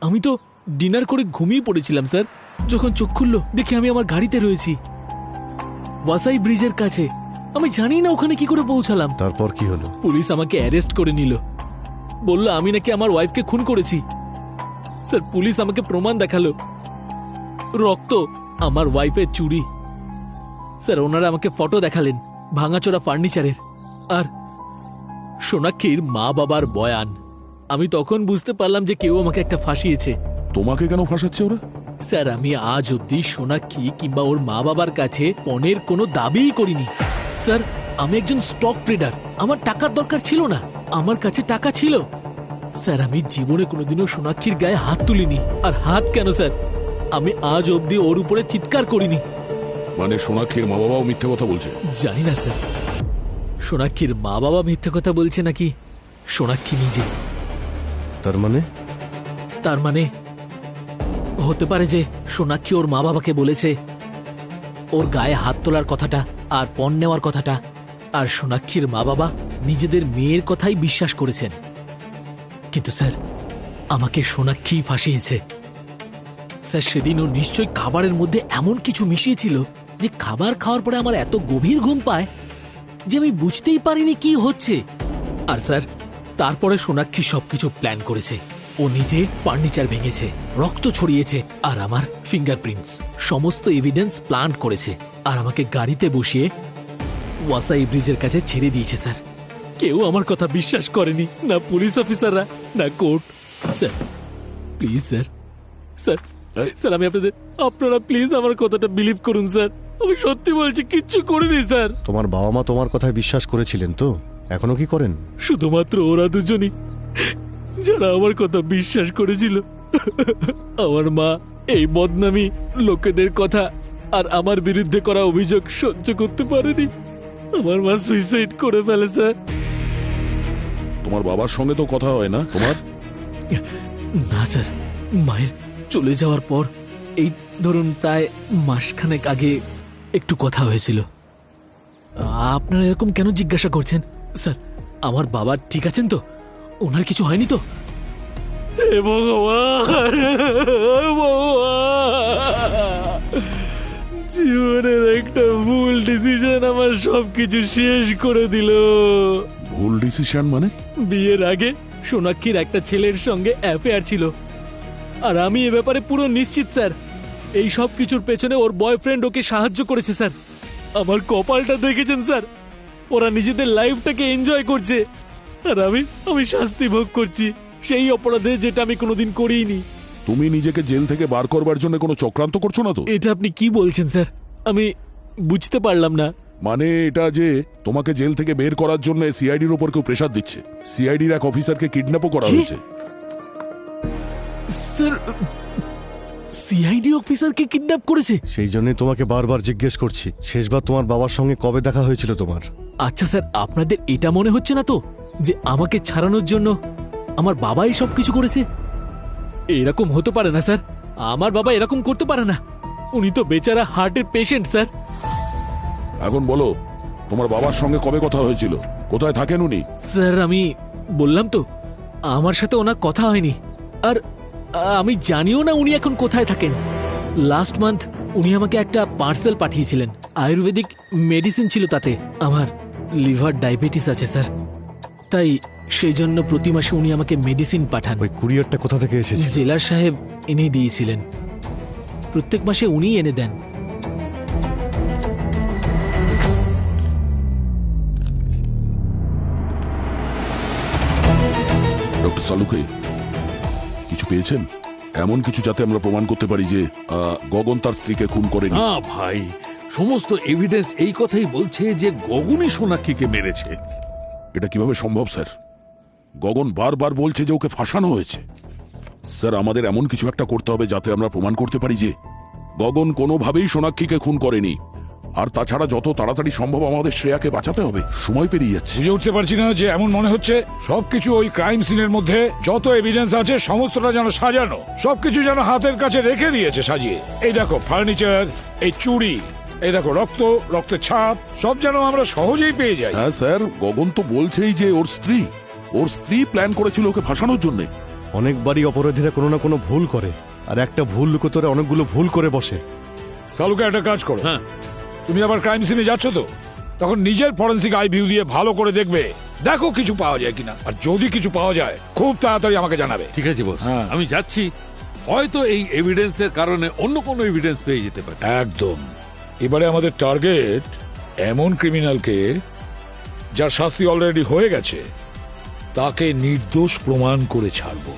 Speaker 6: আমি তো ডিনার করে ঘুমিয়ে পড়েছিলাম স্যার। যখন চোখ খুললো দেখি আমি আমার গাড়িতে রয়েছি ওয়াসাই ব্রিজের কাছে। আমি জানি না ওখানে কি করে পৌঁছালাম।
Speaker 2: তারপর কি হলো?
Speaker 6: পুলিশ আমাকে অ্যারেস্ট করে নিল, বলল আমি নাকি আমার ওয়াইফকে খুন করেছি। স্যার পুলিশ আমাকে প্রমাণ দেখালো, রক্ত, আমার ওয়াইফের চুড়ি। স্যার ওনারা আমাকে ফটো দেখালেন ভাঙাচোরা ফার্নিচারের, আর সোনাক্ষীর মা বাবার বয়ান। আমি তখন বুঝতে পারলাম যে কেউ আমাকে একটা ফাঁসিয়েছে।
Speaker 1: তোমাকে কেন ফাঁসাচ্ছে ওরা?
Speaker 6: স্যার আমি আজ অব্দি সোনাক্ষী কিংবা ওর মা বাবার কাছে পণের কোনো দাবিই করিনি। স্যার আমি একজন স্টক ট্রেডার, আমার টাকার দরকার ছিল না, আমার কাছে টাকা ছিল। স্যার আমি জীবনে কোনোদিনও সোনাক্ষীর গায়ে হাত তুলিনি। আর হাত কেন স্যার, আমি আজ অব্দি ওর উপরে চিৎকার করিনি।
Speaker 1: মানে সোনাক্ষীর মা বাবাও মিথ্যে কথা বলছে?
Speaker 6: জানি না স্যার, সোনাক্ষীর মা বাবা মিথ্যে কথা বলছে নাকি সোনাক্ষী নিজে। তার মানে হতে পারে যে সোনাক্ষী ওর মা বাবাকে বলেছে ওর গায়ে হাত তোলার কথাটা আর পণ নেওয়ার কথাটা, আর সোনাক্ষীর মা বাবা নিজেদের মেয়ের কথাই বিশ্বাস করেছেন। কিন্তু স্যার আমাকে সোনাক্ষী ফাঁসিয়েছে। স্যার সেদিন ও নিশ্চয়ই খাবারের মধ্যে এমন কিছু মিশিয়েছিল যে খাবার খাওয়ার পরে আমার এত গভীর ঘুম পায় যে আমি বুঝতেই পারিনি কি হচ্ছে। আর স্যার তারপরে সোনাক্ষী সবকিছু প্ল্যান করেছে। ও নিজে ফার্নিচার ভেঙেছে, রক্ত ছড়িয়েছে, আর আমার ফিঙ্গারপ্রিন্টস সমস্ত এভিডেন্স প্ল্যান করেছে, আর আমাকে গাড়িতে বসিয়ে ওয়াসাই ব্রিজের কাছে ছেড়ে দিয়েছে। স্যার কেউ আমার কথা বিশ্বাস করেনি, না পুলিশ অফিসাররা না court. Sir please sir, sir sir আমি আপনারা প্লিজ আমার কথাটা বিলিভ করুন স্যার। আমি সত্যি বলছি, কিচ্ছু করিনি স্যার।
Speaker 2: তোমার বাবা মা তোমার কথায় বিশ্বাস করেছিলেন তো? এখনো কি করেন?
Speaker 6: শুধুমাত্র ওরা দুজনই যারা আমার কথা বিশ্বাস করেছিল। আমার মা এই বদনামি, লোকেদের কথা আর আমার বিরুদ্ধে করা অভিযোগ সহ্য করতে পারেনি। আমার মা সুইসাইড করে ফেলে স্যার।
Speaker 1: তোমার বাবার সঙ্গে তো কথা হয় না তোমার?
Speaker 6: না স্যার, মায়ের চলে যাওয়ার পর এই ধরুন প্রায় মাসখানেক আগে একটু কথা হয়েছিল। আপনারা এরকম কেন জিজ্ঞাসা করছেন? স্যার আমার বাবা ঠিক আছেন তো? ওনার কিছু হয়নি তো? হে ভগবান, জীবনের একটা ভুল ডিসিশন আমার সবকিছু শেষ করে দিল।
Speaker 1: ভুল ডিসিশন মানে?
Speaker 6: বিয়ের আগে সোনাক্ষীর একটা ছেলের সঙ্গে অ্যাফেয়ার ছিল, আর আমি এ ব্যাপারে পুরো নিশ্চিত স্যার। এই সব কিছুর পেছনে ওর বয়ফ্রেন্ড ওকে সাহায্য করেছে স্যার। আমার কপালটা দেখেছেন স্যার, ওরা নিজেদের লাইফটাকে এনজয় করছে, আর আমি শাস্তি ভোগ করছি সেই অপরাধে যেটা আমি কোনোদিন করিনি।
Speaker 1: তুমি নিজেকে জেল থেকে বার করবার জন্য কোনো চক্রান্ত করছো না তো?
Speaker 6: এটা আপনি কি বলছেন স্যার? আমি বুঝতে পারলাম না।
Speaker 1: মানে এটা যে তোমাকে জেল থেকে বের করার জন্য সিআইডির উপর কেউ প্রেসার দিচ্ছে। সিআইডির এক অফিসারকে কিডন্যাপও করা হয়েছে।
Speaker 6: স্যার সিআইডি অফিসারকে কিডন্যাপ করেছে?
Speaker 2: সেই জন্যই তোমাকে বারবার জিজ্ঞেস করছি, শেষবার তোমার বাবার সঙ্গে কবে দেখা হয়েছিল তোমার?
Speaker 6: আচ্ছা স্যার, আপনাদের এটা মনে হচ্ছে না তো যে আমাকে ছাড়ানোর জন্য আমার বাবাই সব কিছু করেছে? এরকম হতে পারে না স্যার, আমার বাবা এরকম করতে পারে না। উনি তো বেচারা হার্টের পেশেন্ট স্যার।
Speaker 1: এখন বলো, তোমার বাবার সঙ্গে কবে কথা হয়েছিল? কোথায় থাকেন উনি?
Speaker 6: স্যার আমি বললাম তো, আমার সাথে ওনার কথা হয়নি, আর আমি জানিও না উনি এখন কোথায় থাকেন। লাস্ট মান্থ উনি আমাকে একটা পার্সেল পাঠিয়েছিলেন, আয়ুর্বেদিক মেডিসিন ছিল তাতে। আমার লিভার ডায়াবেটিস আছে স্যার, তাই সেই জন্য প্রতি মাসে উনি আমাকে মেডিসিন পাঠান।
Speaker 2: ওই কুরিয়ারটা কোথা থেকে এসেছে?
Speaker 6: জেলার সাহেব এনে দিয়েছিলেন, প্রত্যেক মাসে উনিই এনে দেন।
Speaker 1: ডক্টর সালুকে কিছু পেয়েছেন? এমন কিছু যাতে আমরা প্রমাণ করতে পারি যে গগন তার স্ত্রীকে খুন করেনি?
Speaker 13: না ভাই, সমস্ত এভিডেন্স এই কথাই বলছে যে গগনই সোনাক্ষীকে মেরেছে।
Speaker 1: এটা কিভাবে সম্ভব স্যার? গগন বারবার বলছে যে ওকে ফাঁসানো হয়েছে। স্যার আমাদের এমন কিছু একটা করতে হবে যাতে আমরা প্রমাণ করতে পারি যে গগন কোনোভাবেই সোনাক্ষীকে খুন করেনি। আর তাছাড়া যত তাড়াতাড়ি সম্ভব আমাদের শ্রেয়াকে বাঁচাতে হবে, সময় পেরিয়ে যাচ্ছে।
Speaker 8: বুঝে উঠতে পারছি না যে এমন মনে হচ্ছে সবকিছু ওই ক্রাইম সিনের মধ্যে যত এভিডেন্স আছে সমস্তটা যেন সাজানো, সবকিছু যেন হাতের কাছে রেখে দিয়েছে সাজিয়ে। এই দেখো ফার্নিচার, এই চুড়ি, এই দেখো রক্তের ছাপ, সব যেন আমরা সহজেই পেয়ে যাই।
Speaker 1: হ্যাঁ স্যার, গগন তো বলছেই যে ওর স্ত্রী প্ল্যান করেছিল ওকে ফাঁসানোর জন্য।
Speaker 2: অনেকবারই অপরাধীরা কোনো না কোনো ভুল করে, আর একটা ভুল লুকোতে ওরা অনেকগুলো ভুল করে বসে।
Speaker 8: সালুকে একটা কাজ করো, হ্যাঁ তুমি আবার ক্রাইম সিনে যাচ্ছ তো, তখন নিজের ফরেন্সিক আই ভিউ দিয়ে ভালো করে দেখবে, দেখো কিছু পাওয়া যায় কিনা। আর যদি কিছু পাওয়া যায় খুব তাড়াতাড়ি আমাকে জানাবে।
Speaker 13: ঠিক আছে বস,
Speaker 8: হ্যাঁ।
Speaker 13: আমি যাচ্ছি। হয়তো এই এভিডেন্সের কারণে অন্য কোনো এভিডেন্স পেয়ে যেতে পারে।
Speaker 8: একদম। এবারে আমাদের টার্গেট এমন ক্রিমিনালকে যার শাস্তি অলরেডি হয়ে গেছে, তাকে নির্দোষ প্রমাণ করে ছাড়বো।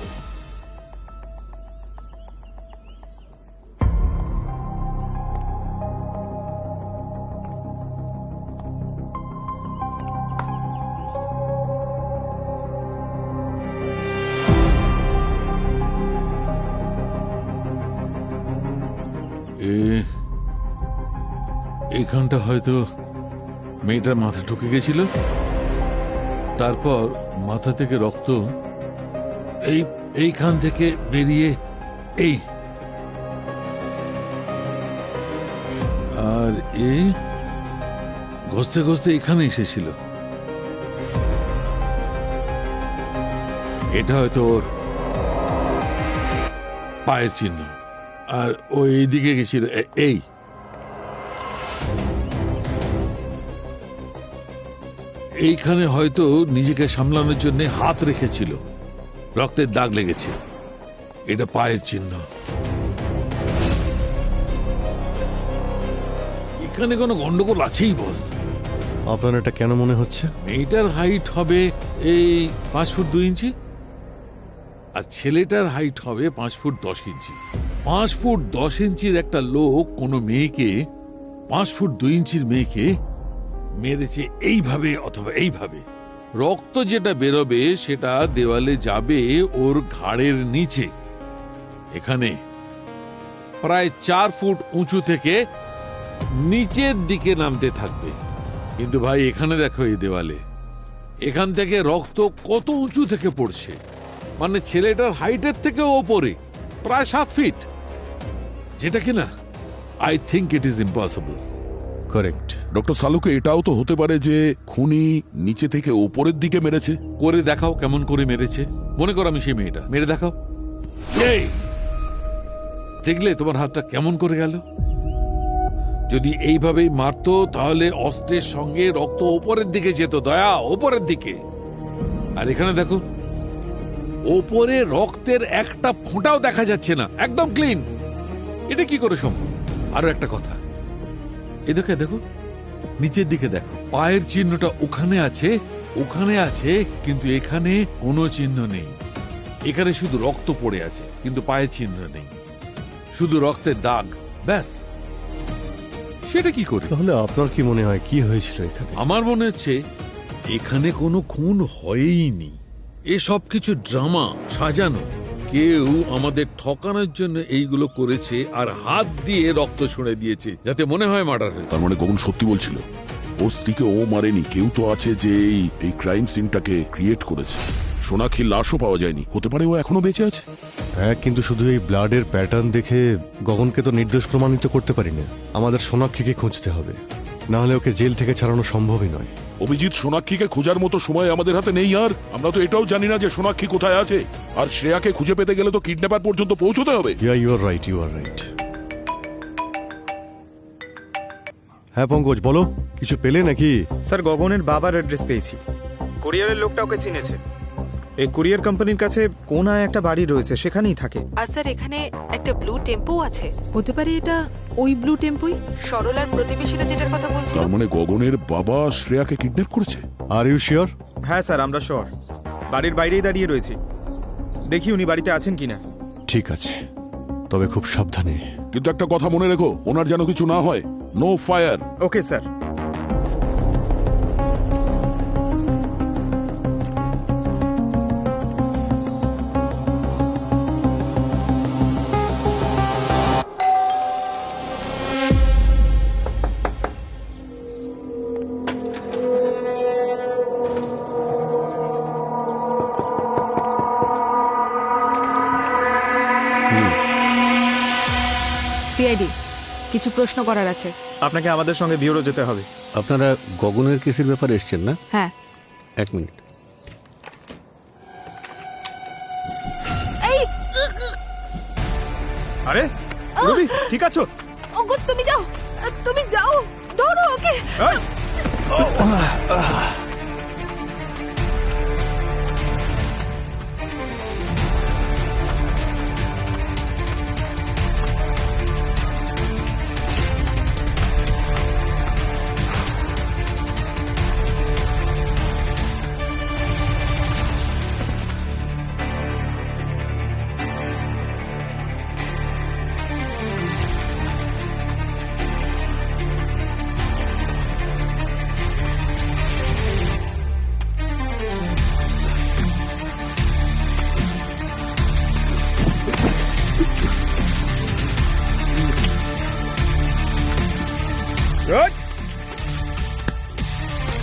Speaker 13: এইখানটা হয়তো মেয়েটার মাথা ঢুকে গেছিল, তারপর মাথা থেকে রক্ত এইখান থেকে বেরিয়ে এই, আর ঘষতে ঘষতে এখানে এসেছিল। এটা হয়তো ওর পায়ের চিহ্ন, আর ওই দিকে গেছিল এই। এইখানে হয়তো নিজেকে সামলানোর জন্য হাত রেখেছিল, রক্তের দাগ লেগেছে। এটা পায়ের চিহ্ন। এখানে কোনো গন্ডগোল আছেই বস।
Speaker 2: আপনার এটা কেন মনে হচ্ছে?
Speaker 13: মেয়েটার হাইট হবে এই 5 ফুট 2 ইঞ্চি, আর ছেলেটার হাইট হবে 5 ফুট 10 ইঞ্চি। 5 ফুট 10 ইঞ্চির একটা লোক কোনো মেয়েকে, 5 ফুট 2 ইঞ্চির মেয়েকে মেরেছে এইভাবে অথবা এইভাবে। রক্ত যেটা বেরোবে সেটা দেওয়ালে যাবে ওর ঘাড়ের নিচে, এখানে প্রায় 4 ফুট উঁচু থেকে নিচের দিকে নামতে থাকবে। কিন্তু ভাই এখানে দেখো, এই দেওয়ালে এখান থেকে রক্ত কত উঁচু থেকে পড়ছে, মানে ছেলেটার হাইটের থেকে ওপরে প্রায় 7 ফিট, যেটা কিনা I think it is impossible.
Speaker 2: Correct.
Speaker 1: Doctor Salunkhe এটাও তো হতে পারে যে খুনি নিচে থেকে ওপরের দিকে মেরেছে।
Speaker 13: করে দেখাও কেমন করে মেরেছে। মনে করো আমি সেই মেয়েটা, মেরে দেখাও। এই দেখলে তোমার হাতটা কেমন করে গেল? যদি এইভাবেই মারতো তাহলে অস্ত্রের সঙ্গে রক্ত ওপরের দিকে যেত, দয়া ওপরের দিকে। আর এখানে দেখো, ওপরে রক্তের একটা ফোঁটাও দেখা যাচ্ছে না, একদম ক্লিন। এটা কি করে সম্ভব? আরো একটা কথা, এদিকে দেখো, নিচের দিকে দেখো, পায়ের চিহ্নটা ওখানে আছে, ওখানে আছে, কিন্তু এখানে কোনো চিহ্ন নেই। এখানে শুধু রক্ত পড়ে আছে, কিন্তু পায়ের চিহ্ন নেই, শুধু রক্তের দাগ, ব্যাস। সেটা কি করে?
Speaker 2: তাহলে আপনার কি মনে হয় কি হয়েছিল এখানে?
Speaker 13: আমার মনে হচ্ছে এখানে কোনো খুন হয়ইনি, এসব কিছু ড্রামা সাজানো। কেউ আমাদের ঠকানোর জন্য এইগুলো করেছে আর হাত দিয়ে রক্ত ছুঁড়ে দিয়েছে, যাতে মনে হয় মার্ডার হয়েছে।
Speaker 1: তার মানে গগন সত্যি বলছিল, ওর স্ত্রীকে ও মারেনি, কেউ তো আছে যে এই ক্রাইম সিনটাকে ক্রিয়েট করেছে। সোনাক্ষীর লাশও পাওয়া যায়নি, হতে পারে ও এখনো বেঁচে আছে।
Speaker 2: হ্যাঁ, কিন্তু শুধু এই ব্লাডের প্যাটার্ন দেখে গগনকে তো নির্দোষ প্রমাণিত করতে পারি না। আমাদের সোনাক্ষীকে খুঁজতে হবে, না হলে ওকে জেল থেকে ছাড়ানো সম্ভবই নয়।
Speaker 1: অভিজিৎ, সোনাক্ষীকে খোঁজার মতো সময় আমাদের হাতে নেই, আর আমরা তো এটাও জানি না যে সোনাক্ষী কোথায় আছে। আর শ্রেয়াকে খুঁজে পেতে গেলে তো কিডন্যাপার পর্যন্ত পৌঁছতে হবে।
Speaker 2: You are right, you are right. হ্যাঁ পঙ্কজ, বলো, কিছু পেলে নাকি?
Speaker 11: স্যার, গগনের বাবার অ্যাড্রেস পেয়েছি। কুরিয়ারের লোকটা ওকে চিনেছে। এই কুরিয়ার কোম্পানির কাছে কোনায় একটা বাড়ি রয়েছে, সেখানেই থাকে।
Speaker 3: আর স্যার, এখানে একটা ব্লু টেম্পো আছে। হতে পারে এটা ওই ব্লু টেম্পোই সরলার প্রতিবেশীরা যেটার কথা বলছিল।
Speaker 1: তার মানে গগনের বাবা শ্রেয়াকে কিডন্যাপ করেছে।
Speaker 2: Are you sure?
Speaker 11: হ্যাঁ স্যার, আমরা শিওর। বাড়ির বাইরেই দাঁড়িয়ে রয়েছি, দেখি উনি বাড়িতে আছেন কিনা।
Speaker 2: ঠিক আছে, তবে খুব সাবধানে।
Speaker 1: কিন্তু একটা কথা মনে রেখো, ওনার যেন কিছু না হয়। No fire.
Speaker 11: Okay sir.
Speaker 3: CID, কিছু প্রশ্ন করার আছে।
Speaker 11: আপনাকে আমাদের সঙ্গে বিউরো যেতে হবে।
Speaker 2: আপনারা গগনের কেসের ব্যাপারে এসেছেন না?
Speaker 3: হ্যাঁ।
Speaker 2: 1 মিনিট।
Speaker 11: আরে রবি, ঠিক আছো?
Speaker 3: অঙ্কুশ, তুমি যাও, তুমি যাও, ধরো ওকে।
Speaker 11: এই!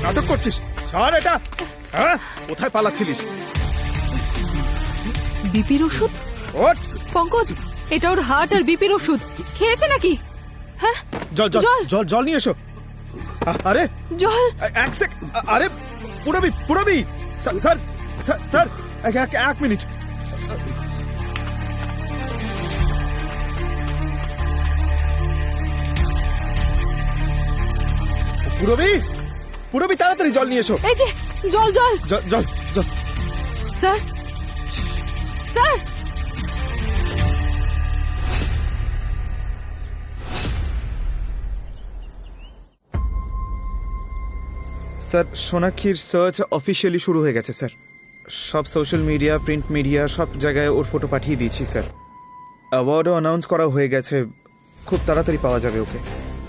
Speaker 11: নাটক করছিস? ছাড় এটা। হ্যাঁ, কোথায় পালাচ্ছিলিস?
Speaker 3: বিপির ওষুধ?
Speaker 11: ওঠ!
Speaker 3: পঙ্কজ, এটা ওর হার্ট আর বিপির ওষুধ। খেয়েছে নাকি? হ্যাঁ,
Speaker 11: জল জল জল জল নিয়ে এসো। আরে
Speaker 3: জল।
Speaker 11: এক সেক। আরে পুরবি পুরবি। স্যার স্যার স্যার, এক মিনিট। পুরবি পুরবি তাড়াতাড়ি জল নিয়ে এসো।
Speaker 3: এই যে জল জল
Speaker 11: জল জল জল।
Speaker 3: স্যার স্যার
Speaker 11: স্যার সোনাক্ষীর সার্চ অফিসিয়ালি শুরু হয়ে গেছে স্যার। সব সোশ্যাল মিডিয়া, প্রিন্ট মিডিয়া সব জায়গায় ওর ফটো পাঠিয়ে দিয়েছি স্যার। অ্যাওয়ার্ডও অ্যানাউন্স করা হয়ে গেছে, খুব তাড়াতাড়ি পাওয়া যাবে ওকে।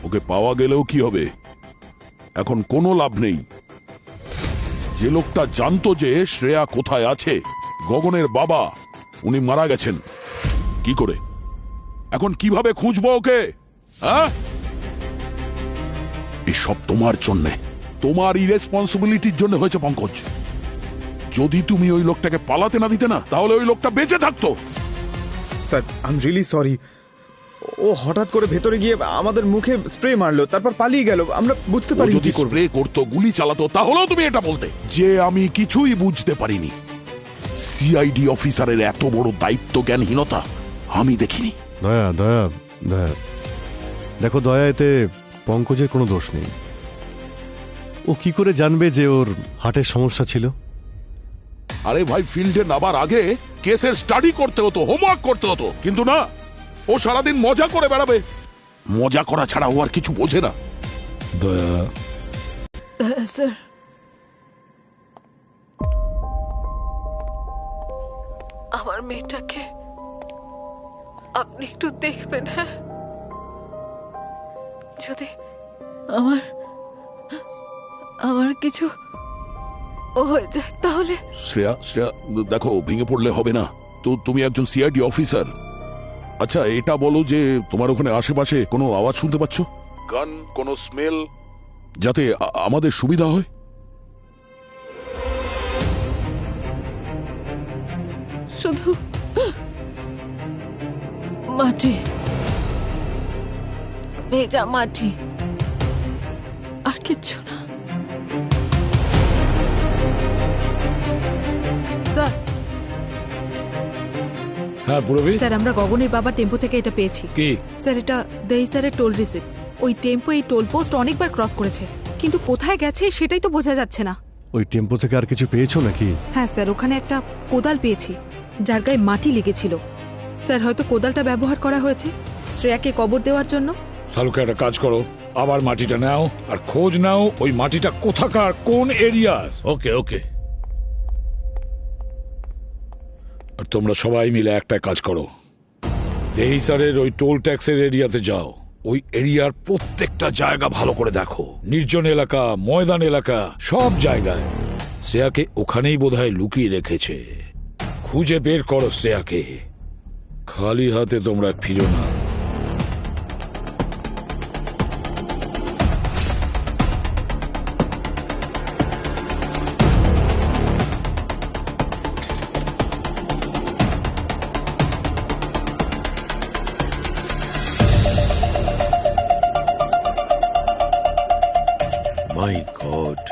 Speaker 1: ওকে পাওয়া গেলেও কি হবে, এখন কোনো লাভ নেই। যে লোকটা জানতো যে শ্রেয়া কোথায় আছে, গগনের বাবা, উনি মারা গেছেন। কি করে এখন কিভাবে খুঁজবো ওকে? হ্যাঁ, এসব তোমার জন্যে, তোমার ইরেসপন্সিবিলিটির জন্য হয়েছে পঙ্কজ। যদি তুমি ওই লোকটাকে পালাতে না দিতে না, তাহলে ওই লোকটা বেঁচে থাকতো।
Speaker 11: Sir I am really sorry. ও হঠাৎ করে ভেতরে গিয়ে আমাদের মুখে স্প্রে মারলো, তারপর পালিয়ে গেল। আমরা বুঝতে
Speaker 1: ও
Speaker 11: পারি
Speaker 1: যদি স্প্রে করতো, গুলি চালাতো, তাহলেও তুমি এটা বলতে যে আমি কিছুই বুঝতে পারিনি। সিআইডি অফিসারের এত বড় দায়িত্ব জ্ঞানহীনতা আমি দেখিনি।
Speaker 2: দয়া দয়া দয়া, দেখো দয়া, এতে পঙ্কজের কোনো দোষ নেই। ও কি করে জানবে যে ওর হার্টের সমস্যা ছিল?
Speaker 1: আরে ভাই, ফিল্ডে নামার আগে কেসের স্টাডি করতে হতো, হোমওয়ার্ক করতে হতো, কিন্তু না, ও সারাদিন মজা করে বেড়াবে। মজা করা ছাড়া ও আর কিছু বোঝে না।
Speaker 8: দয়া,
Speaker 7: স্যার আমার মেয়েটাকে আপনি একটু দেখবেন। হ্যাঁ, যদি আমার আমার কিছু হয়ে যায় তাহলে।
Speaker 1: শ্রেয়া, শ্রেয়া, দেখো, ভেঙে পড়লে হবে না তো। তুমি একজন সিআইডি অফিসার। আচ্ছা, এটা বলো যে তোমার ওখানে আশেপাশে কোনো আওয়াজ শুনতে পাচ্ছ? গান, কোনো স্মেল, যাতে আমাদের সুবিধা হয়।
Speaker 7: শুধু মাটি, ভেজা মাটি, আর কিচ্ছু না।
Speaker 3: স্যার
Speaker 8: হ্যাঁ পুরবি,
Speaker 3: স্যার আমরা গগনের বাবা টেম্পো থেকে এটা পেয়েছি।
Speaker 8: কি?
Speaker 3: স্যার এটা দেহি স্যারের টোল রিসিপ্ট। ওই টেম্পো এই টোল পোস্ট অনেকবার ক্রস করেছে, কিন্তু কোথায় গেছে সেটাই তো বোঝা যাচ্ছে না।
Speaker 2: ওই টেম্পো থেকে আর কিছু পেয়েছো নাকি?
Speaker 3: হ্যাঁ স্যার, ওখানে একটা কোদাল পেয়েছি যার গায়ে মাটি লেগেছিল। স্যার হয়তো কোদালটা ব্যবহার করা হয়েছে শ্রেয়াকে কবর দেওয়ার জন্য।
Speaker 8: শালুকে একটা কাজ করো, আবার মাটিটা নাও আর খোঁজ নাও ওই মাটিটা কোথাকার, কোন এরিয়ার।
Speaker 13: ওকে ওকে।
Speaker 8: আর তোমরা সবাই মিলে একটা কাজ করো, দেহি স্যারের ওই টোল ট্যাক্সের এরিয়াতে যাও। ওই এরিয়ার প্রত্যেকটা জায়গা ভালো করে দেখো, নির্জন এলাকা, ময়দান এলাকা, সব জায়গায়। শ্রেয়াকে ওখানেই বোধহয় লুকিয়ে রেখেছে। খুঁজে বের করো শ্রেয়াকে, খালি হাতে তোমরা ফিরো না।
Speaker 13: মাই গড।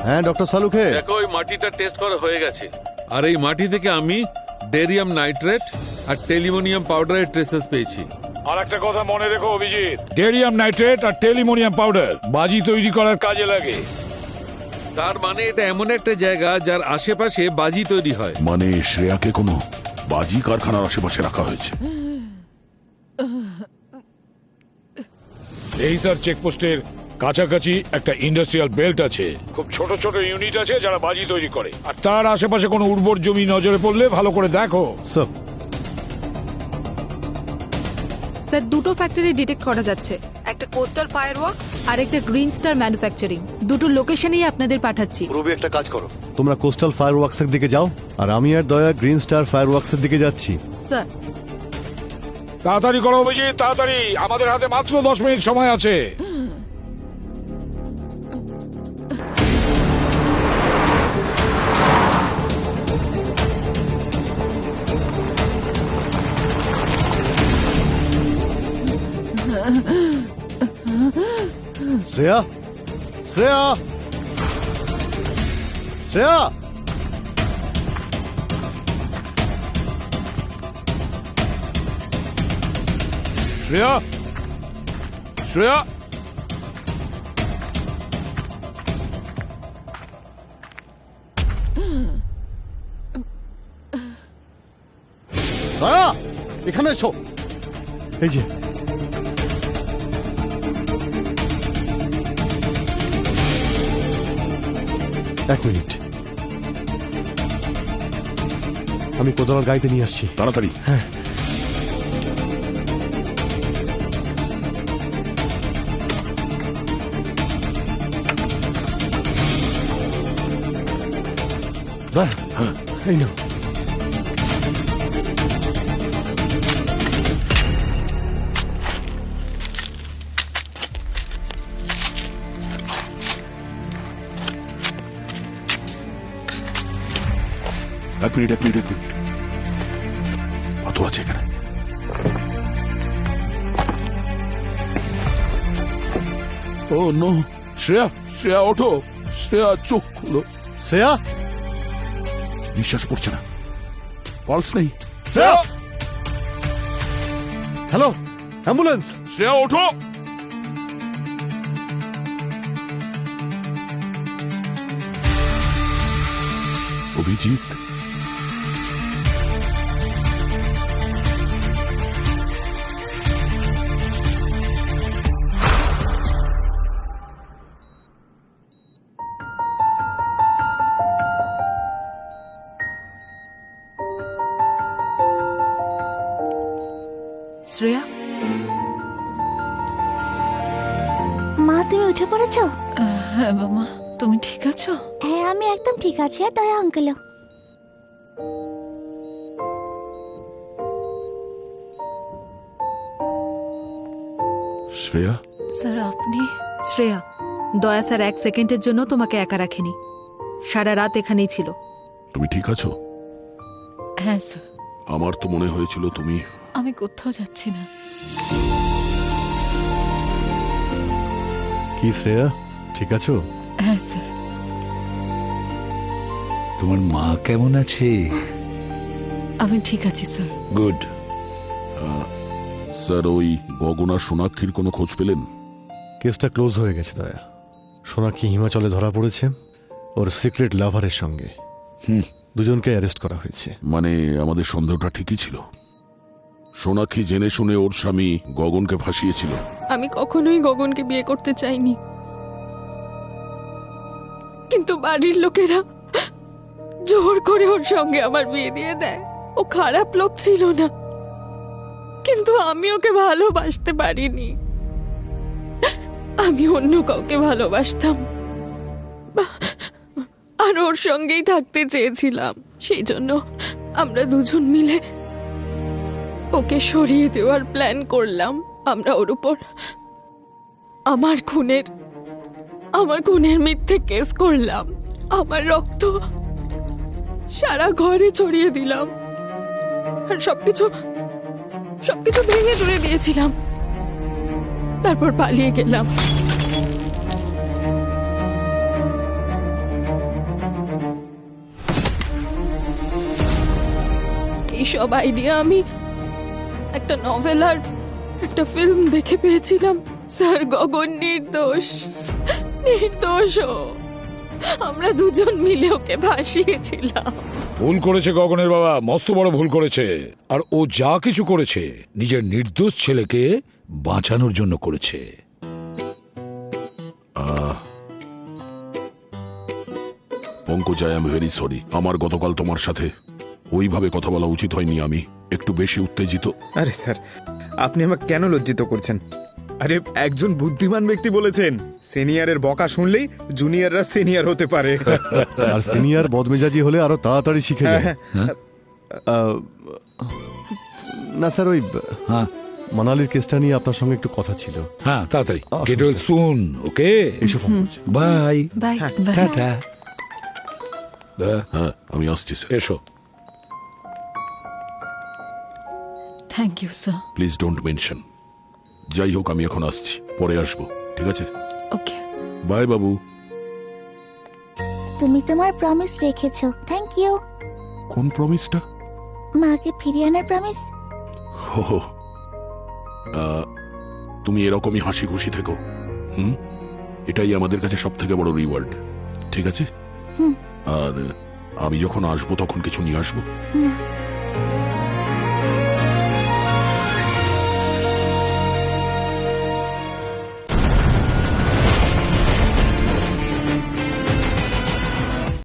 Speaker 2: হ্যাঁ ডক্টর সালুখে,
Speaker 13: দেখো ওই মাটিটা টেস্ট করা হয়ে গেছে, আর এই মাটি থেকে আমি ডেরিয়াম নাইট্রেট আর টেলিমোনিয়াম পাউডারের ট্রেসেস পেয়েছি।
Speaker 8: আর একটা কথা মনে রেখো অভিজিৎ, ডেরিয়াম নাইট্রেট আর টেলিমোনিয়াম পাউডার বাজি তৈরি করার কাজে লাগে।
Speaker 13: তার মানে এটা এমন একটা জায়গা যার আশেপাশে বাজি তৈরি হয়।
Speaker 1: মানে শ্রেয়াকে কোনো বাজি কারখানার আশেপাশে রাখা হয়েছে।
Speaker 8: এই স্যার চেকপোস্টের কাছাকাছি একটা ইন্ডাস্ট্রিয়াল বেল্ট আছে, খুব ছোট ছোট ইউনিট আছে যারা বাজি তৈরি করে। আর তার আশেপাশে কোনো উর্বর জমি নজরে পড়লে ভালো করে দেখো।
Speaker 2: স্যার
Speaker 3: স্যার দুটো ফ্যাক্টরি ডিটেক্ট করা যাচ্ছে, একটা কোস্টাল ফায়ারওয়ার্ক আর একটা গ্রিন স্টার ম্যানুফ্যাকচারিং। দুটো লোকেশনেই আপনাদের পাঠাচ্ছি।
Speaker 12: রবি একটা কাজ করো,
Speaker 2: তোমরা কোস্টাল ফায়ার ওয়ার্কসের দিকে যাও, আর আমি আর দয়া গ্রিন স্টার ফায়ার ওয়ার্কসের দিকে যাচ্ছি।
Speaker 3: স্যার
Speaker 8: তাড়াতাড়ি করো অভিজিৎ, তাড়াতাড়ি, আমাদের হাতে মাত্র 10 মিনিট সময় আছে।
Speaker 2: শ্রেয়া, শ্রেয়া, শ্রেয়া,
Speaker 1: শ্রেয়া, শ্রেয়া,
Speaker 2: দয়া, এখানে এসো। এই যে এক মিনিট, আমি কোদাল গাইতে নিয়ে আসছি।
Speaker 1: তাড়াতাড়ি।
Speaker 2: হ্যাঁ। দয়া, এই নাও।
Speaker 1: এক মিনিট। কত আছে এখানে? ও নো, শ্রেয়া ওঠো, শ্রেয়া চোখ খুলো।
Speaker 2: শ্রেয়া,
Speaker 1: নিঃশ্বাস পড়ছে না, পালস নেই।
Speaker 2: Shreya, hello, ambulance.
Speaker 1: শ্রেয়া ওঠো। অভিজিৎ,
Speaker 3: শ্রেয়া,
Speaker 5: মা তুমি উঠে পড়েছো?
Speaker 7: হ্যাঁ বাবা, তুমি ঠিক আছো?
Speaker 5: হ্যাঁ আমি একদম ঠিক আছি। আর দয়া আঙ্কেলও।
Speaker 1: শ্রেয়া,
Speaker 7: স্যার আপনি?
Speaker 3: শ্রেয়া, দয়া স্যার 1 সেকেন্ডের জন্য তোমাকে একা রাখেনি, সারা রাত এখানেই ছিল।
Speaker 1: তুমি ঠিক আছো?
Speaker 7: হ্যাঁ স্যার।
Speaker 1: আমার তো মনে হয়েছিল তুমি।
Speaker 7: আমি কোথাও যাচ্ছি না।
Speaker 2: কি শ্রেয়া, ঠিক আছো?
Speaker 7: হ্যাঁ স্যার।
Speaker 9: তোমার মা কেমন আছে?
Speaker 7: আমি ঠিক আছি স্যার।
Speaker 9: গুড।
Speaker 1: স্যার, ওই গগনা সোনাক্ষীর কোনো খোঁজ পেলেন?
Speaker 2: কেসটা ক্লোজ হয়ে গেছে দয়া। সোনাক্ষী হিমাচলে ধরা পড়েছে ওর সিক্রেট লাভারের সঙ্গে। দুজনকে অ্যারেস্ট করা হয়েছে।
Speaker 1: মানে আমাদের সন্দেহটা ঠিকই ছিল। সোনাক্ষী জেনে শুনে ওর স্বামী গগনকে ফাঁসিয়েছিল।
Speaker 3: আমি কখনোই গগনকে বিয়ে করতে চাইনি, কিন্তু বাড়ির লোকেরা জোর করে ওর সঙ্গে আমার বিয়ে দিয়ে দেয়। ও খারাপ লোক ছিল না, কিন্তু আমি ওকে ভালোবাসতে পারিনি। আমি অন্য কাউকে ভালোবাসতাম আর ওর সঙ্গেই থাকতে চেয়েছিলাম। সেই জন্য আমরা দুজন মিলে ওকে সরিয়ে দেওয়ার প্ল্যান করলাম। আমরা ওর উপর আমার খুনের মিথ্যে কেস করলাম। আমার রক্ত সারা ঘরে ছড়িয়ে দিলাম আর সবকিছু ভেঙে চুরে দিয়েছিলাম। তারপর পালিয়ে গেলাম। এইসব আইডিয়া আমি একটা নভেল আর একটা ফিল্ম দেখে পেয়েছিলাম। স্যার, গগন নির্দোষ। আমরা দুজন মিলে ওকে ভাসিয়েছিলাম।
Speaker 8: ভুল করেছে গগনের বাবা, মস্ত বড় ভুল করেছে। আর ও যা কিছু করেছে নিজের নির্দোষ ছেলেকে বাঁচানোর জন্য করেছে।
Speaker 1: Pankaj, I am very sorry. আমার গতকাল তোমার সাথে ওইভাবে কথা বলা উচিত হয়নি। আমি একটু বেশি উত্তেজিত।
Speaker 11: আরে স্যার, আপনি আমাকে কেন লজ্জিত করছেন? আরে একজন বুদ্ধিমান ব্যক্তি বলেছেন, সিনিয়রের বকা শুনলেই জুনিয়ররা সিনিয়র হতে পারে।
Speaker 2: আর সিনিয়র বদমেজাজি হলে আরো তাড়াতাড়ি শিখে যায়। না স্যার, ওই মানালির কেসটা নিয়ে আপনার সঙ্গে একটু কথা ছিল।
Speaker 8: হ্যাঁ, তাড়াতাড়ি গেট ওয়েল সুন। ওকে,
Speaker 2: এসো পঙ্কজ।
Speaker 8: বাই।
Speaker 7: বাই।
Speaker 8: টাটা।
Speaker 1: হ্যাঁ, আমি আসছি স্যার।
Speaker 8: এসো।
Speaker 7: Thank you sir.
Speaker 1: Please don't mention. যাই হোক, আমি এখন আসছি, পরে আসবো, ঠিক আছে?
Speaker 7: ওকে,
Speaker 1: বাই বাবু।
Speaker 5: তুমি তোমার প্রমিস রেখেছো। Thank you.
Speaker 1: কোন প্রমিসটা?
Speaker 5: মাকে ফিরিয়ে আনার প্রমিস।
Speaker 1: তুমি এরকমই হাসি খুশি থেকো। এটাই আমাদের কাছে সব থেকে বড় রিওয়ার্ড, ঠিক আছে? আর আমি যখন আসবো তখন কিছু নিয়ে আসবো।
Speaker 5: না